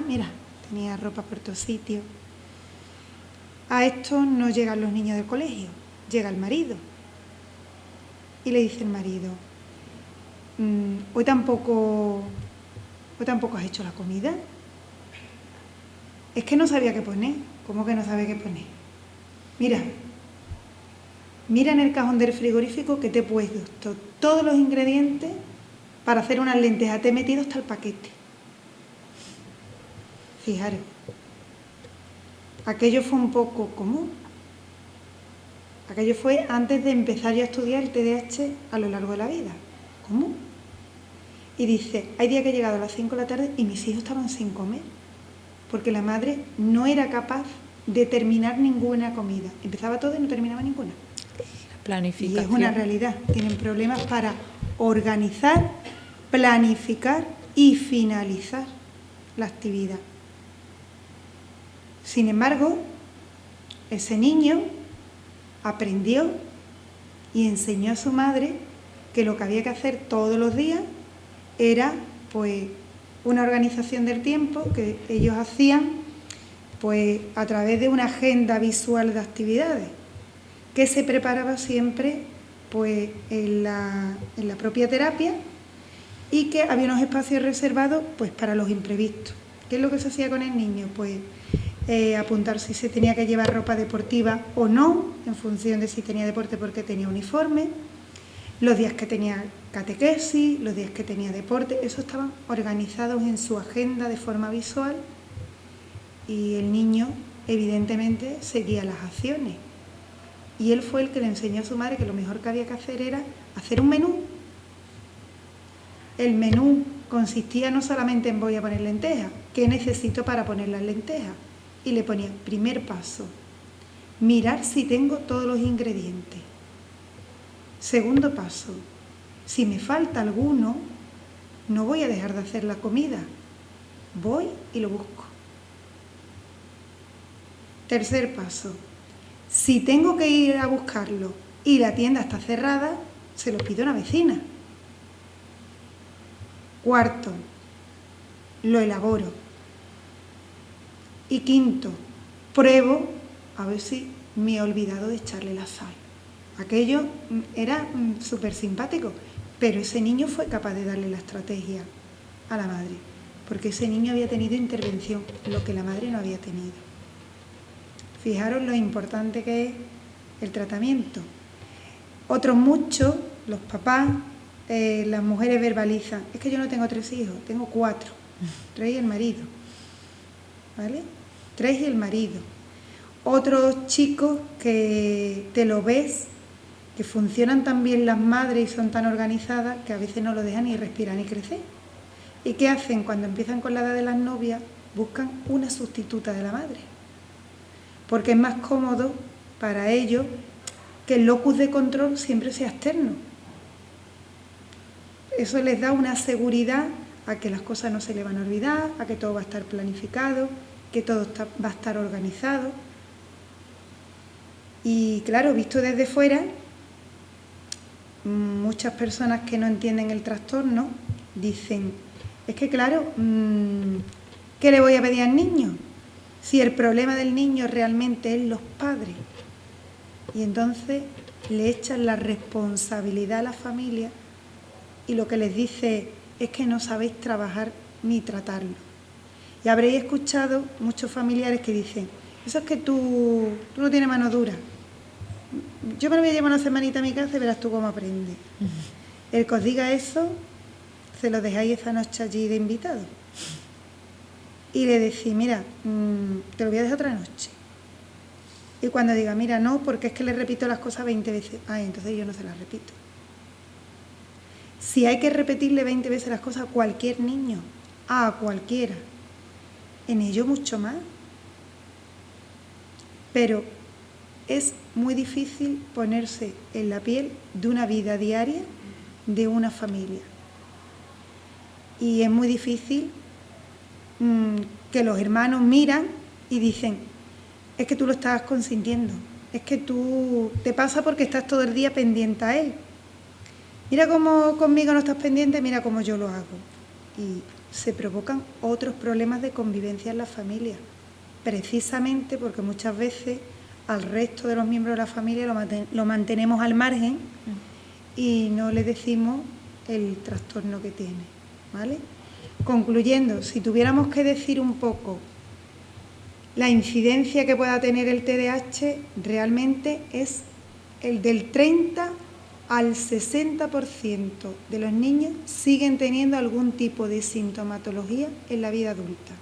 S1: mira, tenía ropa por todos sitios. A esto no llegan los niños del colegio, llega el marido. Y le dice el marido, hoy tampoco has hecho la comida. Es que no sabía qué poner. ¿Cómo que no sabe qué poner? Mira en el cajón del frigorífico que te he puesto todos los ingredientes para hacer unas lentejas. Te he metido hasta el paquete. Fijaros, aquello fue un poco común. Aquello fue antes de empezar yo a estudiar el TDAH a lo largo de la vida. ¿Cómo? Y dice, hay días que he llegado a las 5 de la tarde y mis hijos estaban sin comer, porque la madre no era capaz de terminar ninguna comida. Empezaba todo y no terminaba ninguna.
S2: Planificación.
S1: Y es una realidad. Tienen problemas para organizar, planificar y finalizar la actividad. Sin embargo, ese niño aprendió y enseñó a su madre que lo que había que hacer todos los días era pues una organización del tiempo que ellos hacían pues a través de una agenda visual de actividades que se preparaba siempre pues en la propia terapia y que había unos espacios reservados pues para los imprevistos. ¿Qué es lo que se hacía con el niño? Pues apuntar si se tenía que llevar ropa deportiva o no, en función de si tenía deporte porque tenía uniforme, los días que tenía catequesis, los días que tenía deporte, eso estaban organizados en su agenda de forma visual y el niño evidentemente seguía las acciones. Y él fue el que le enseñó a su madre que lo mejor que había que hacer era hacer un menú. El menú consistía no solamente en voy a poner lentejas, ¿qué necesito para poner las lentejas? Y le ponía, primer paso, mirar si tengo todos los ingredientes. Segundo paso, si me falta alguno, no voy a dejar de hacer la comida, voy y lo busco. Tercer paso, si tengo que ir a buscarlo y la tienda está cerrada, se lo pido a una vecina. Cuarto, lo elaboro. Y quinto, pruebo a ver si me he olvidado de echarle la sal. Aquello era súper simpático, pero ese niño fue capaz de darle la estrategia a la madre, porque ese niño había tenido intervención, lo que la madre no había tenido. Fijaros lo importante que es el tratamiento. Otros muchos, los papás, las mujeres verbalizan, es que yo no tengo 3 hijos, tengo 4, 3 y el marido, ¿vale? 3 y el marido. Otros chicos que te lo ves, que funcionan tan bien las madres y son tan organizadas que a veces no lo dejan ni respirar ni crecer. ¿Y qué hacen? Cuando empiezan con la edad de las novias, buscan una sustituta de la madre, porque es más cómodo para ellos que el locus de control siempre sea externo. Eso les da una seguridad a que las cosas no se le van a olvidar, a que todo va a estar planificado, que todo va a estar organizado. Y claro, visto desde fuera, muchas personas que no entienden el trastorno dicen, es que claro, ¿qué le voy a pedir al niño? Si el problema del niño realmente es los padres. Y entonces le echan la responsabilidad a la familia y lo que les dice es que no sabéis trabajar ni tratarlo. Y habréis escuchado muchos familiares que dicen, eso es que tú no tienes mano dura. Yo me lo voy a llevar una semanita a mi casa y verás tú cómo aprende. El que os diga eso, se lo dejáis esa noche allí de invitado. Y le decís, mira, te lo voy a dejar otra noche. Y cuando diga, mira, no, porque es que le repito las cosas 20 veces. Entonces yo no se las repito. Si hay que repetirle 20 veces las cosas a cualquier niño, a cualquiera, en ello mucho más. Pero es muy difícil ponerse en la piel de una vida diaria de una familia. Y es muy difícil que los hermanos miran y dicen, es que tú lo estás consintiendo, es que tú te pasa porque estás todo el día pendiente a él. Mira cómo conmigo no estás pendiente, mira cómo yo lo hago. Y se provocan otros problemas de convivencia en la familia, precisamente porque muchas veces al resto de los miembros de la familia lo mantenemos al margen y no le decimos el trastorno que tiene, ¿vale? Concluyendo, si tuviéramos que decir un poco la incidencia que pueda tener el TDAH, realmente es el del 30 al 60% de los niños siguen teniendo algún tipo de sintomatología en la vida adulta,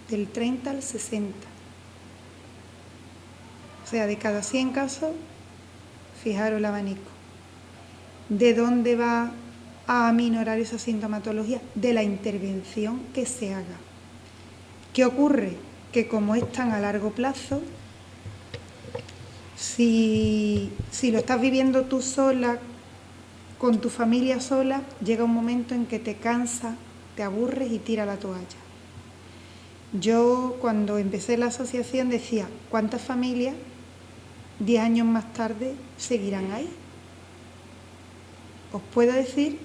S1: del 30 al 60. O sea, de cada 100 casos, fijaros el abanico. ¿De dónde va a aminorar esa sintomatología? De la intervención que se haga. ¿Qué ocurre? Que como es tan a largo plazo, si lo estás viviendo tú sola, con tu familia sola, llega un momento en que te cansas, te aburres y tiras la toalla. Yo cuando empecé la asociación decía, ¿cuántas familias 10 años más tarde seguirán ahí? Os puedo decir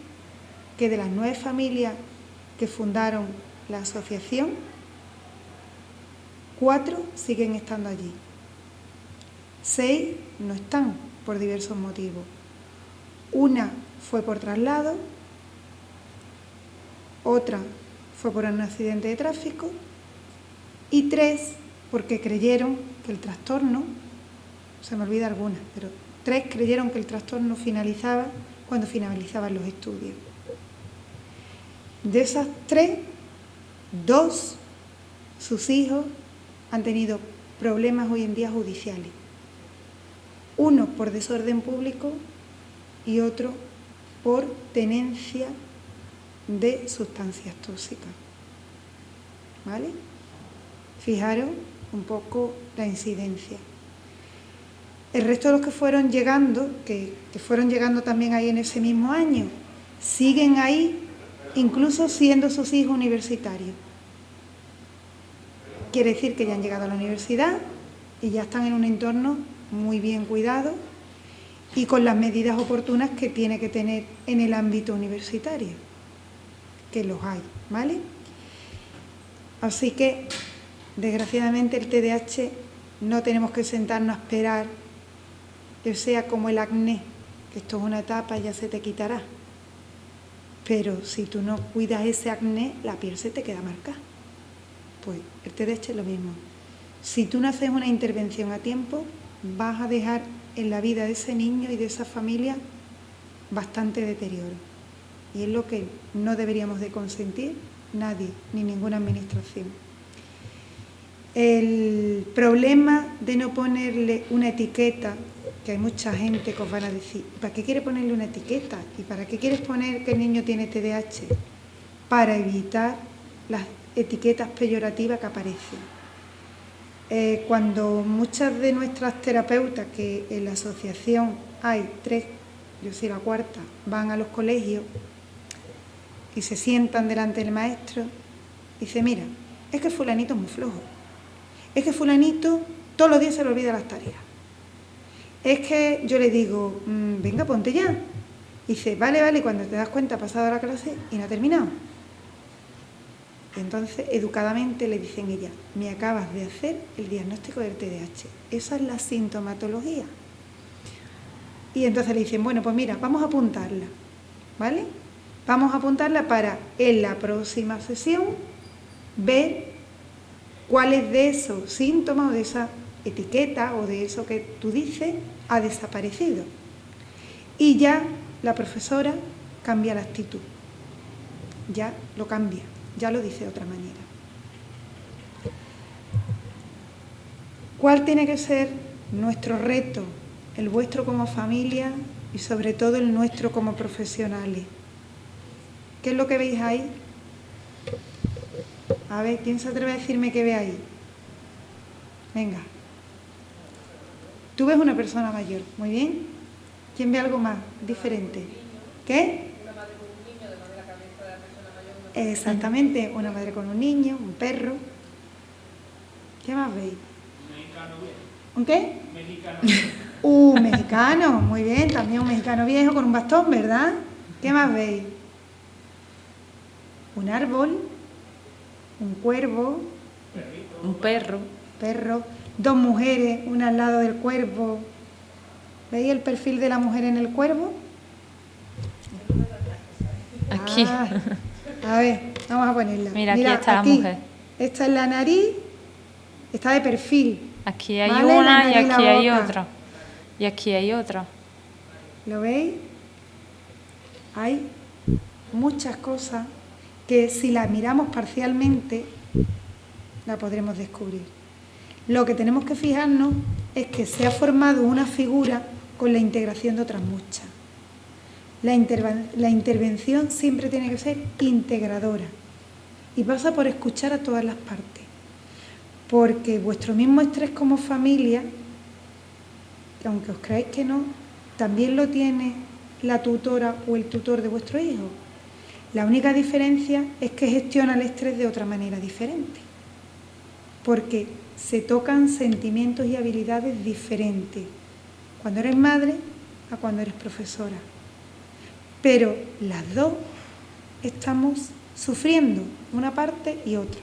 S1: que de las 9 familias que fundaron la asociación, 4 siguen estando allí. 6 no están por diversos motivos. Una fue por traslado, otra fue por un accidente de tráfico y 3 porque creyeron que el trastorno, se me olvida alguna, pero 3 creyeron que el trastorno finalizaba cuando finalizaban los estudios. De esas 3, 2, sus hijos han tenido problemas hoy en día judiciales. Uno por desorden público y otro por tenencia de sustancias tóxicas. ¿Vale? Fijaros un poco la incidencia. El resto de los que fueron llegando, que fueron llegando también ahí en ese mismo año, siguen ahí incluso siendo sus hijos universitarios. Quiere decir que ya han llegado a la universidad y ya están en un entorno muy bien cuidado y con las medidas oportunas que tiene que tener en el ámbito universitario, que los hay, ¿vale? Así que, desgraciadamente, el TDAH no tenemos que sentarnos a esperar que sea como el acné, que esto es una etapa y ya se te quitará. Pero si tú no cuidas ese acné, la piel se te queda marcada. Pues el TDAH es lo mismo. Si tú no haces una intervención a tiempo, vas a dejar en la vida de ese niño y de esa familia bastante deterioro. Y es lo que no deberíamos de consentir nadie, ni ninguna administración. El problema de no ponerle una etiqueta, que hay mucha gente que os van a decir, ¿para qué quieres ponerle una etiqueta? ¿Y para qué quieres poner que el niño tiene TDAH? Para evitar las etiquetas peyorativas que aparecen. Cuando muchas de nuestras terapeutas, que en la asociación hay 3, yo soy la 4, van a los colegios y se sientan delante del maestro, dice, mira, es que fulanito es muy flojo, es que fulanito todos los días se le olvida las tareas, es que yo le digo, venga, ponte ya, y dice, vale, cuando te das cuenta ha pasado la clase y no ha terminado. Entonces, educadamente le dicen ella, me acabas de hacer el diagnóstico del TDAH. Esa es la sintomatología. Y entonces le dicen, bueno, pues mira, vamos a apuntarla, ¿vale? Vamos a apuntarla para en la próxima sesión ver cuáles de esos síntomas o de esa etiqueta o de eso que tú dices ha desaparecido. Y ya la profesora cambia la actitud, ya lo cambia. Ya lo dice de otra manera. ¿Cuál tiene que ser nuestro reto? El vuestro como familia y sobre todo el nuestro como profesionales. ¿Qué es lo que veis ahí? A ver, ¿quién se atreve a decirme qué ve ahí? Venga. Tú ves una persona mayor, muy bien. ¿Quién ve algo más diferente? ¿Qué? Exactamente, una madre con un niño, un perro. ¿Qué más veis?
S6: Una hija
S1: ¿Un qué?
S6: Mexicano.
S1: Mexicano, muy bien, también un mexicano viejo con un bastón, ¿verdad? ¿Qué más veis? Un árbol, un cuervo,
S2: Un perro.
S1: perro, dos mujeres, una al lado del cuervo. ¿Veis el perfil de la mujer en el cuervo?
S2: Aquí.
S1: Ah, a ver, vamos a ponerla.
S2: Mira, aquí está la mujer.
S1: Esta es la nariz, está de perfil.
S2: Aquí hay
S1: Vale, la
S2: una y
S1: nariz y la
S2: aquí hay
S1: boca.
S2: otra. Y aquí hay otra.
S1: ¿Lo veis? Hay muchas cosas que si las miramos parcialmente la podremos descubrir. Lo que tenemos que fijarnos es que se ha formado una figura con la integración de otras muchas. La intervención siempre tiene que ser integradora y pasa por escuchar a todas las partes, porque vuestro mismo estrés como familia, que aunque os creáis que no, también lo tiene la tutora o el tutor de vuestro hijo. La única diferencia es que gestiona el estrés de otra manera diferente, porque se tocan sentimientos y habilidades diferentes cuando eres madre a cuando eres profesora. Pero las dos estamos sufriendo una parte y otra.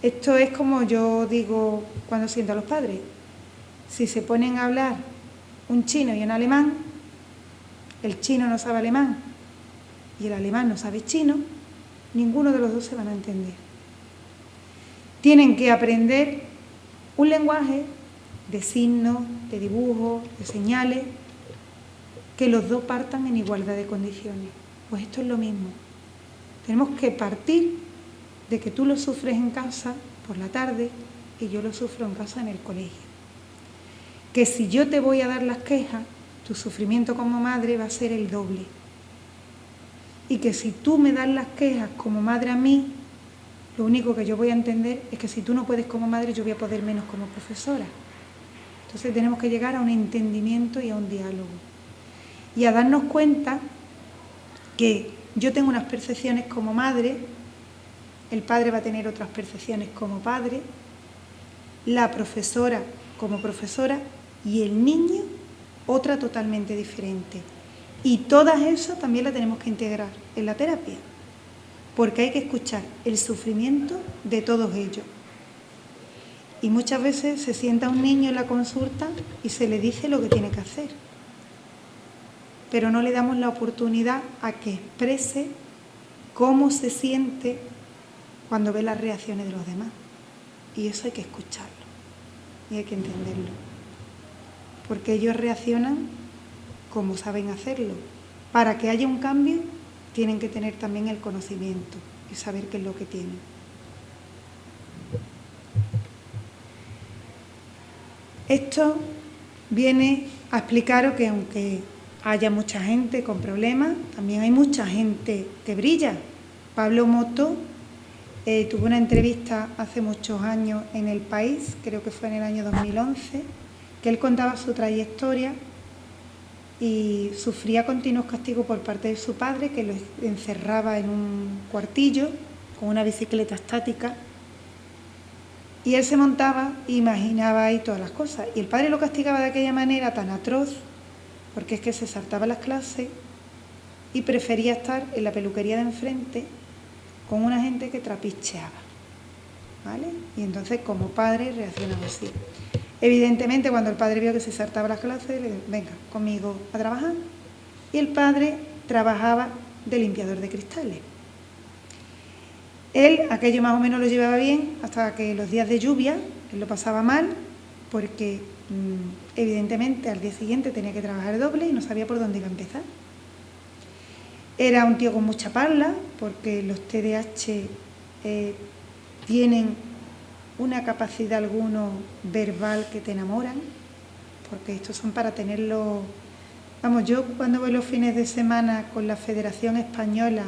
S1: Esto es como yo digo cuando siento a los padres. Si se ponen a hablar un chino y un alemán, el chino no sabe alemán y el alemán no sabe chino, ninguno de los dos se van a entender. Tienen que aprender un lenguaje de signos, de dibujos, de señales, que los dos partan en igualdad de condiciones. Pues esto es lo mismo. Tenemos que partir de que tú lo sufres en casa por la tarde y yo lo sufro en casa en el colegio. Que si yo te voy a dar las quejas, tu sufrimiento como madre va a ser el doble. Y que si tú me das las quejas como madre a mí, lo único que yo voy a entender es que si tú no puedes como madre, yo voy a poder menos como profesora. Entonces tenemos que llegar a un entendimiento y a un diálogo. Y a darnos cuenta que yo tengo unas percepciones como madre, el padre va a tener otras percepciones como padre, la profesora como profesora y el niño otra totalmente diferente. Y todas esas también las tenemos que integrar en la terapia, porque hay que escuchar el sufrimiento de todos ellos. Y muchas veces se sienta un niño en la consulta y se le dice lo que tiene que hacer, pero no le damos la oportunidad a que exprese cómo se siente cuando ve las reacciones de los demás. Y eso hay que escucharlo y hay que entenderlo, porque ellos reaccionan como saben hacerlo. Para que haya un cambio, tienen que tener también el conocimiento y saber qué es lo que tienen. Esto viene a explicaros que aunque haya mucha gente con problemas, también hay mucha gente que brilla. Pablo Moto tuvo una entrevista hace muchos años en El País, creo que fue en el año 2011, que él contaba su trayectoria y sufría continuos castigos por parte de su padre, que lo encerraba en un cuartillo con una bicicleta estática, y él se montaba e imaginaba ahí todas las cosas. Y el padre lo castigaba de aquella manera tan atroz, porque es que se saltaba las clases y prefería estar en la peluquería de enfrente con una gente que trapicheaba, ¿vale? Y entonces como padre reaccionaba así. Evidentemente cuando el padre vio que se saltaba las clases, le dijo, venga, conmigo a trabajar. Y el padre trabajaba de limpiador de cristales. Él aquello más o menos lo llevaba bien hasta que los días de lluvia él lo pasaba mal, porque evidentemente al día siguiente tenía que trabajar doble y no sabía por dónde iba a empezar. Era un tío con mucha parla, porque los TDAH tienen una capacidad alguno verbal que te enamoran, porque estos son para tenerlo. Vamos, yo cuando voy los fines de semana con la Federación Española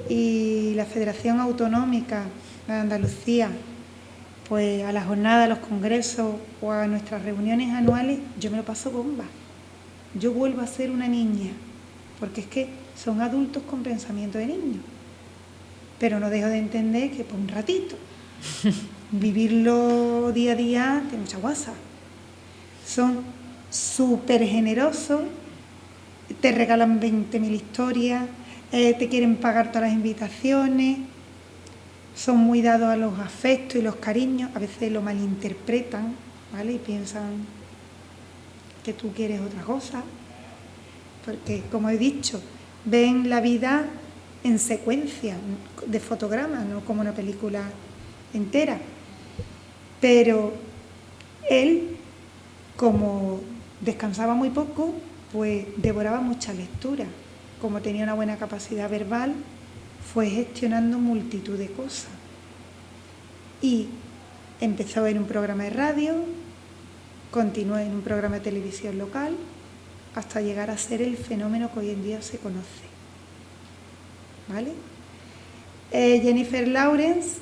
S1: y la Federación Autonómica de Andalucía, pues a las jornadas, a los congresos o a nuestras reuniones anuales, yo me lo paso bomba. Yo vuelvo a ser una niña, porque es que son adultos con pensamiento de niño. Pero no dejo de entender que por un ratito. vivirlo día a día tiene mucha guasa. Son súper generosos, te regalan 20.000 historias, te quieren pagar todas las invitaciones, son muy dados a los afectos y los cariños, a veces lo malinterpretan, ¿vale? Y piensan que tú quieres otra cosa, porque, como he dicho, ven la vida en secuencia de fotogramas, no como una película entera. Pero él, como descansaba muy poco, pues devoraba mucha lectura. Como tenía una buena capacidad verbal, fue gestionando multitud de cosas. Y empezó en un programa de radio, continuó en un programa de televisión local, hasta llegar a ser el fenómeno que hoy en día se conoce. ¿Vale? Jennifer Lawrence,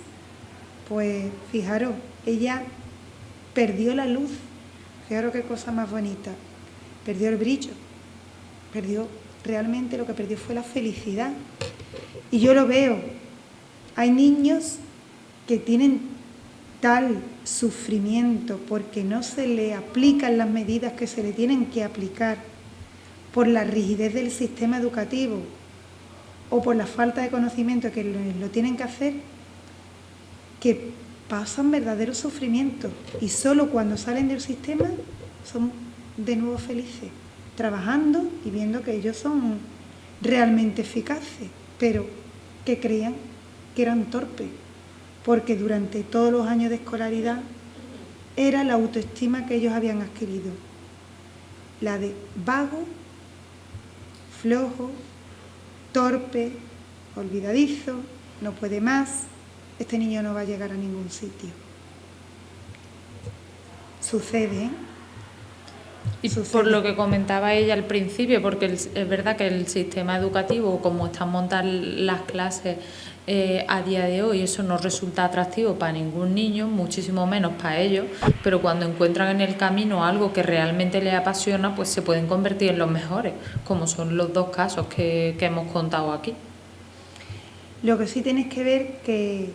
S1: pues fijaros, ella perdió la luz, fijaros qué cosa más bonita, perdió el brillo, realmente lo que perdió fue la felicidad. Y yo lo veo, hay niños que tienen tal sufrimiento porque no se le aplican las medidas que se le tienen que aplicar por la rigidez del sistema educativo o por la falta de conocimiento que lo tienen que hacer, que pasan verdaderos sufrimientos y solo cuando salen del sistema son de nuevo felices, trabajando y viendo que ellos son realmente eficaces, pero que creían que eran torpes, porque durante todos los años de escolaridad era la autoestima que ellos habían adquirido, la de vago, flojo, torpe, olvidadizo, no puede más, este niño no va a llegar a ningún sitio. Sucede, ¿eh?
S2: Y por lo que comentaba ella al principio, porque es verdad que el sistema educativo, como están montadas las clases a día de hoy, eso no resulta atractivo para ningún niño, muchísimo menos para ellos, pero cuando encuentran en el camino algo que realmente les apasiona, pues se pueden convertir en los mejores, como son los dos casos que hemos contado aquí.
S1: Lo que sí tienes que ver que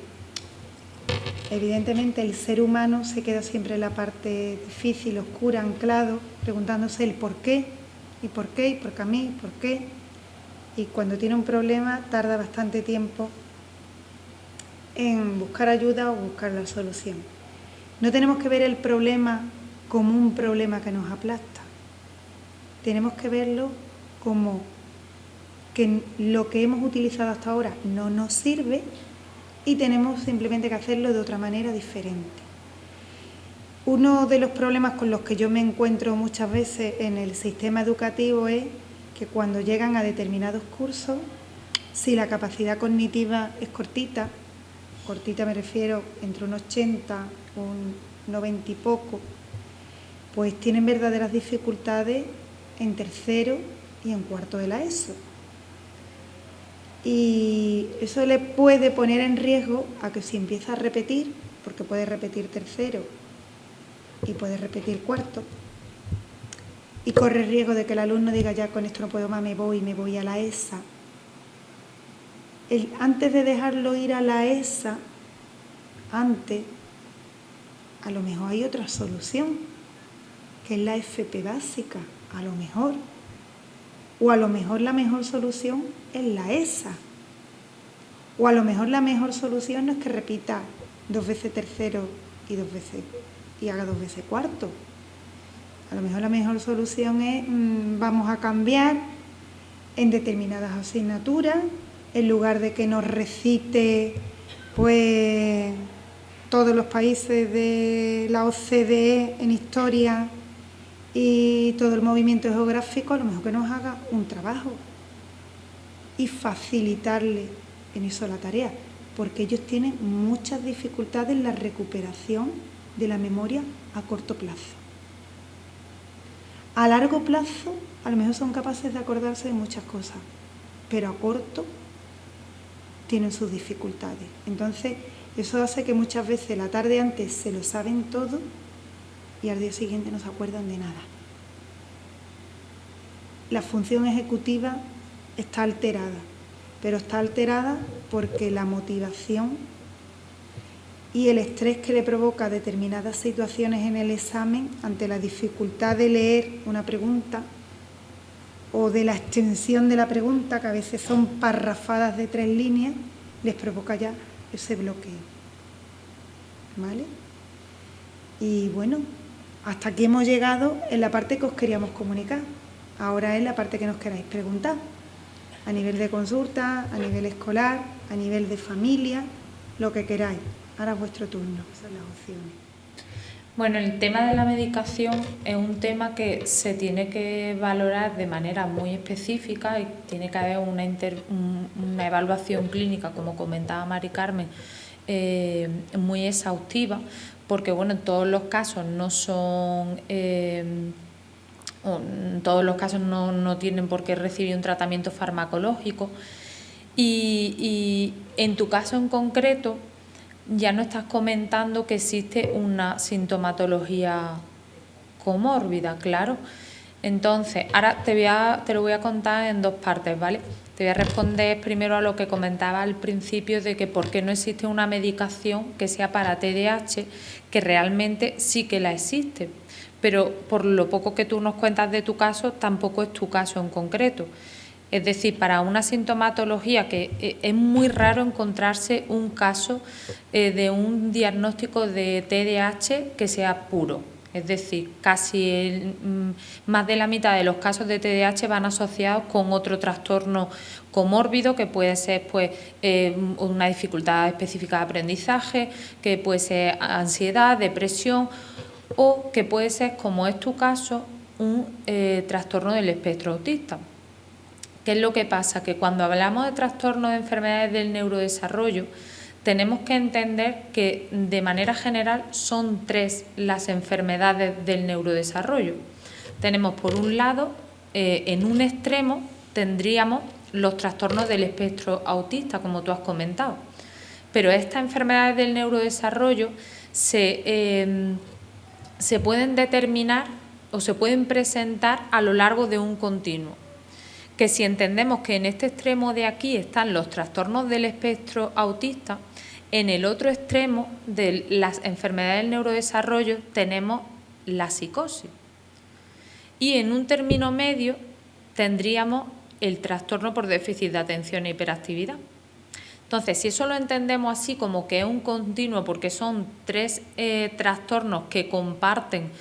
S1: evidentemente el ser humano se queda siempre en la parte difícil, oscura, anclado, preguntándose el por qué, y por qué, y por qué a mí, y por qué. Y cuando tiene un problema tarda bastante tiempo en buscar ayuda o buscar la solución. No tenemos que ver el problema como un problema que nos aplasta. Tenemos que verlo como que lo que hemos utilizado hasta ahora no nos sirve y tenemos simplemente que hacerlo de otra manera diferente. Uno de los problemas con los que yo me encuentro muchas veces en el sistema educativo es que cuando llegan a determinados cursos, si la capacidad cognitiva es cortita me refiero entre un 80, un 90 y poco, pues tienen verdaderas dificultades en tercero y en cuarto de la ESO. Y eso le puede poner en riesgo a que si empieza a repetir, porque puede repetir tercero y puede repetir cuarto, y corre el riesgo de que el alumno diga ya con esto no puedo más, me voy a la ESA. Antes de dejarlo ir a la ESA, a lo mejor hay otra solución, que es la FP básica, a lo mejor. O a lo mejor la mejor solución es la ESA. O a lo mejor la mejor solución no es que repita 2 veces tercero y haga 2 veces cuarto. A lo mejor la mejor solución es vamos a cambiar en determinadas asignaturas, en lugar de que nos recite pues todos los países de la OCDE en historia y todo el movimiento geográfico, a lo mejor que nos haga un trabajo y facilitarle en eso la tarea, porque ellos tienen muchas dificultades en la recuperación de la memoria a corto plazo. A largo plazo, a lo mejor son capaces de acordarse de muchas cosas, pero a corto tienen sus dificultades. Entonces, eso hace que muchas veces la tarde antes se lo saben todo y al día siguiente no se acuerdan de nada. La función ejecutiva está alterada, pero está alterada porque la motivación y el estrés que le provoca determinadas situaciones en el examen ante la dificultad de leer una pregunta o de la extensión de la pregunta, que a veces son parrafadas de 3 líneas, les provoca ya ese bloqueo. ¿Vale? Y bueno, hasta aquí hemos llegado en la parte que os queríamos comunicar. Ahora es la parte que nos queráis preguntar. A nivel de consulta, a nivel escolar, a nivel de familia, lo que queráis. Ahora es vuestro turno, esas son las opciones.
S2: Bueno, el tema de la medicación es un tema que se tiene que valorar de manera muy específica y tiene que haber una evaluación clínica, como comentaba Mari Carmen, muy exhaustiva, porque bueno, en todos los casos no son... en todos los casos no tienen por qué recibir un tratamiento farmacológico y en tu caso en concreto ya no estás comentando que existe una sintomatología comórbida, claro. Entonces, ahora te lo voy a contar en 2 partes, ¿vale? Te voy a responder primero a lo que comentaba al principio de que por qué no existe una medicación que sea para TDAH, que realmente sí que la existe, pero por lo poco que tú nos cuentas de tu caso, tampoco es tu caso en concreto. Es decir, para una sintomatología que es muy raro encontrarse un caso de un diagnóstico de TDAH que sea puro. Es decir, casi más de la mitad de los casos de TDAH van asociados con otro trastorno comórbido que puede ser pues, una dificultad específica de aprendizaje, que puede ser ansiedad, depresión o que puede ser, como es tu caso, un trastorno del espectro autista. ¿Qué es lo que pasa? Que cuando hablamos de trastornos de enfermedades del neurodesarrollo, tenemos que entender que de manera general son 3 las enfermedades del neurodesarrollo. Tenemos por un lado, en un extremo tendríamos los trastornos del espectro autista, como tú has comentado. Pero estas enfermedades del neurodesarrollo se pueden determinar o se pueden presentar a lo largo de un continuo. Que si entendemos que en este extremo de aquí están los trastornos del espectro autista, en el otro extremo de las enfermedades del neurodesarrollo tenemos la psicosis. Y en un término medio tendríamos el trastorno por déficit de atención e hiperactividad. Entonces, si eso lo entendemos así como que es un continuo porque son 3 trastornos que comparten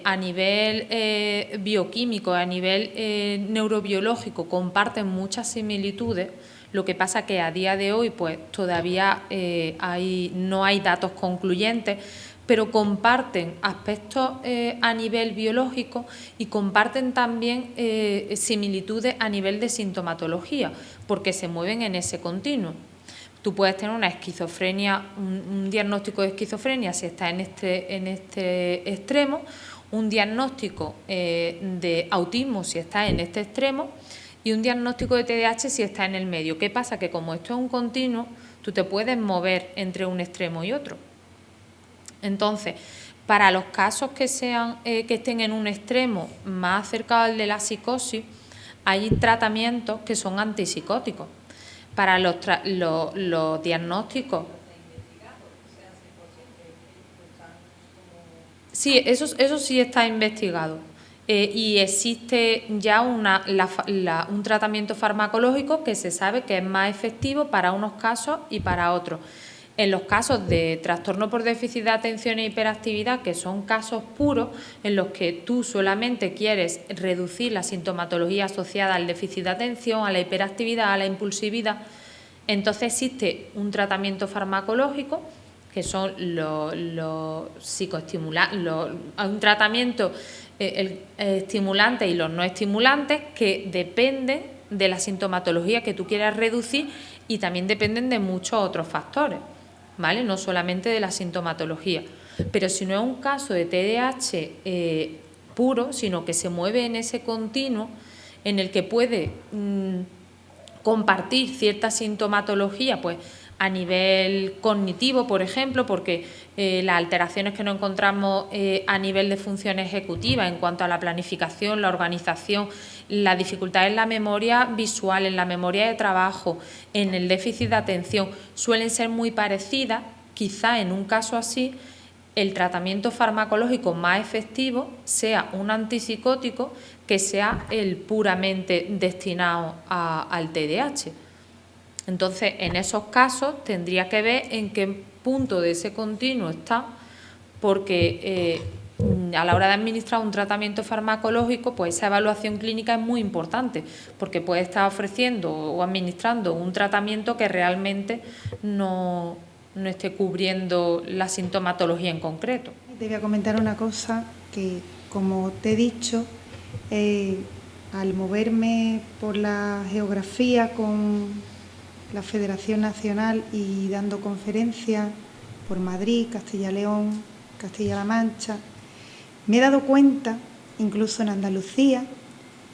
S2: a nivel bioquímico, a nivel neurobiológico, comparten muchas similitudes. Lo que pasa que a día de hoy pues todavía no hay datos concluyentes, pero comparten aspectos a nivel biológico y comparten también similitudes a nivel de sintomatología, porque se mueven en ese continuo. Tú puedes tener una esquizofrenia, un diagnóstico de esquizofrenia si está en este extremo, un diagnóstico de autismo si está en este extremo y un diagnóstico de TDAH si está en el medio. ¿Qué pasa? Que como esto es un continuo, tú te puedes mover entre un extremo y otro. Entonces, para los casos que estén en un extremo más cercano al de la psicosis, hay tratamientos que son antipsicóticos. Para los diagnósticos. Sí, eso sí está investigado. Y existe ya un tratamiento farmacológico que se sabe que es más efectivo para unos casos y para otros. En los casos de trastorno por déficit de atención e hiperactividad, que son casos puros en los que tú solamente quieres reducir la sintomatología asociada al déficit de atención, a la hiperactividad, a la impulsividad, entonces existe un tratamiento farmacológico que son los psicoestimulantes, un tratamiento estimulante y los no estimulantes que dependen de la sintomatología que tú quieras reducir y también dependen de muchos otros factores, ¿vale? No solamente de la sintomatología. Pero si no es un caso de TDAH puro, sino que se mueve en ese continuo en el que puede compartir cierta sintomatología, pues a nivel cognitivo, por ejemplo, porque las alteraciones que nos encontramos a nivel de función ejecutiva en cuanto a la planificación, la organización, la dificultad en la memoria visual, en la memoria de trabajo, en el déficit de atención, suelen ser muy parecidas quizá en un caso así el tratamiento farmacológico más efectivo sea un antipsicótico que sea el puramente destinado al TDAH. Entonces, en esos casos tendría que ver en qué punto de ese continuo está, porque a la hora de administrar un tratamiento farmacológico, pues esa evaluación clínica es muy importante, porque puede estar ofreciendo o administrando un tratamiento que realmente no esté cubriendo la sintomatología en concreto.
S1: Te voy a comentar una cosa que, como te he dicho, al moverme por la geografía con la Federación Nacional y dando conferencias por Madrid, Castilla y León, Castilla-La Mancha, me he dado cuenta, incluso en Andalucía,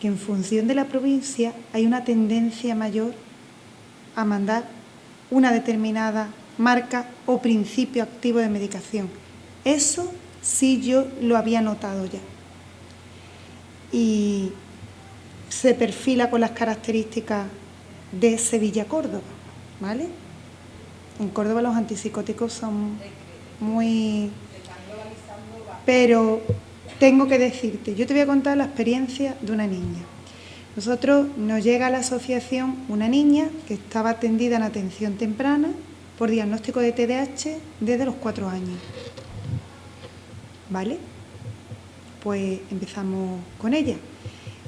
S1: que en función de la provincia hay una tendencia mayor a mandar una determinada marca o principio activo de medicación. Eso sí yo lo había notado ya. Y se perfila con las características de Sevilla-Córdoba, ¿vale? En Córdoba los antipsicóticos son muy... Pero tengo que decirte, yo te voy a contar la experiencia de una niña. Nos llega a la asociación una niña que estaba atendida en atención temprana por diagnóstico de TDAH desde los 4 años. ¿Vale? Pues empezamos con ella.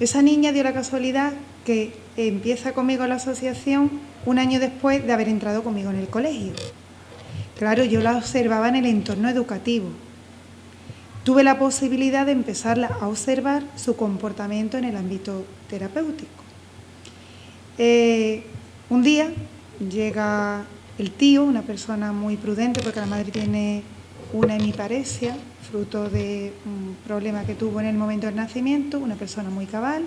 S1: Esa niña dio la casualidad que empieza conmigo a la asociación un año después de haber entrado conmigo en el colegio. Claro, yo la observaba en el entorno educativo. Tuve la posibilidad de empezarla a observar su comportamiento en el ámbito terapéutico. Un día llega el tío, una persona muy prudente, porque la madre tiene una hemiparesia, fruto de un problema que tuvo en el momento del nacimiento, una persona muy cabal,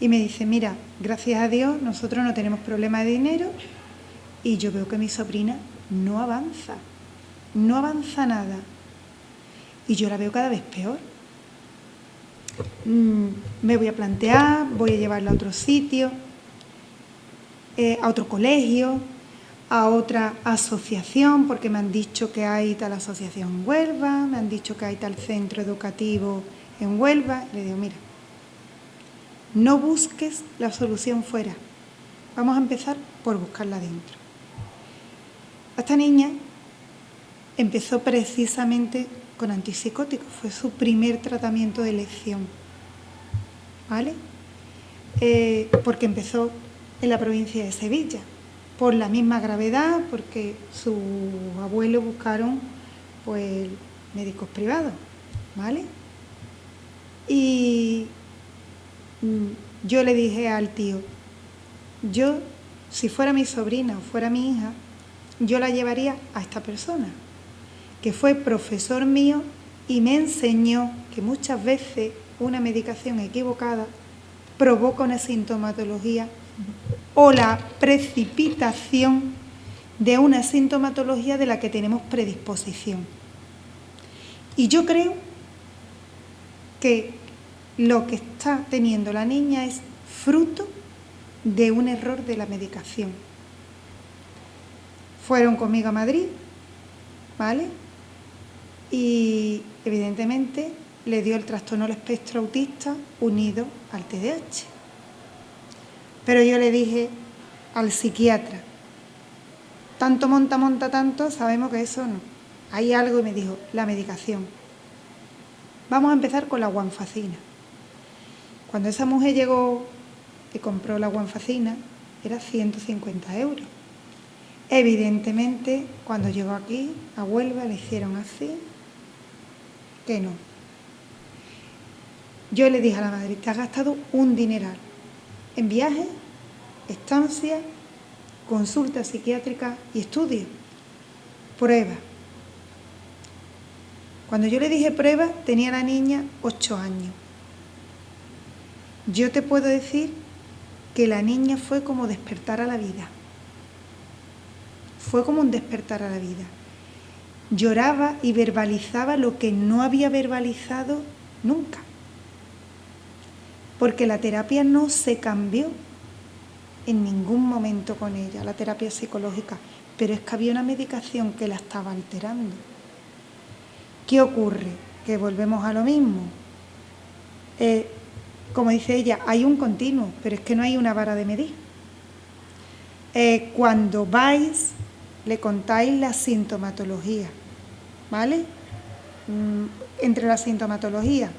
S1: y me dice, mira, gracias a Dios nosotros no tenemos problema de dinero y yo veo que mi sobrina no avanza nada y yo la veo cada vez peor. Me voy a plantear, voy a llevarla a otro sitio, a otro colegio, a otra asociación, porque me han dicho que hay tal asociación en Huelva, me han dicho que hay tal centro educativo en Huelva. Le digo, mira, no busques la solución fuera, vamos a empezar por buscarla dentro. Esta niña empezó precisamente con antipsicóticos, fue su primer tratamiento de elección, ¿vale? Porque empezó en la provincia de Sevilla, por la misma gravedad, porque sus abuelos buscaron pues médicos privados, ¿vale? Y yo le dije al tío, yo, si fuera mi sobrina o fuera mi hija, yo la llevaría a esta persona, que fue profesor mío y me enseñó que muchas veces una medicación equivocada provoca una sintomatología o la precipitación de una sintomatología de la que tenemos predisposición. Y yo creo que lo que está teniendo la niña es fruto de un error de la medicación. Fueron conmigo a Madrid, ¿vale? Y evidentemente le dio el trastorno del espectro autista unido al TDAH. Pero yo le dije al psiquiatra, tanto monta tanto, sabemos que eso no. Hay algo, y me dijo, la medicación. Vamos a empezar con la guanfacina. Cuando esa mujer llegó y compró la guanfacina, era 150 euros. Evidentemente, cuando llegó aquí, a Huelva, le hicieron así, que no. Yo le dije a la madre, te has gastado un dineral en viajes, estancia, consulta psiquiátrica y estudio. Prueba. Cuando yo le dije prueba, tenía la niña 8 años. Yo te puedo decir que la niña fue como despertar a la vida. Fue como un despertar a la vida. Lloraba y verbalizaba lo que no había verbalizado nunca. Porque la terapia no se cambió en ningún momento con ella, la terapia psicológica. pero es que había una medicación que la estaba alterando. ¿Qué ocurre? Que volvemos a lo mismo. Como dice ella, hay un continuo, pero es que no hay una vara de medir. Cuando vais, le contáis la sintomatología, ¿vale? Entre la sintomatología,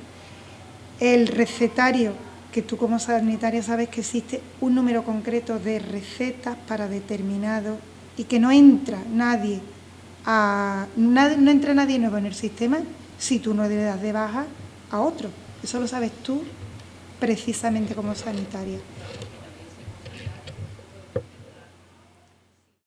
S1: el recetario, que tú como sanitaria sabes que existe un número concreto de recetas para determinado y que no entra nadie nuevo en el sistema si tú no le das de baja a otro. Eso lo sabes tú precisamente como sanitaria.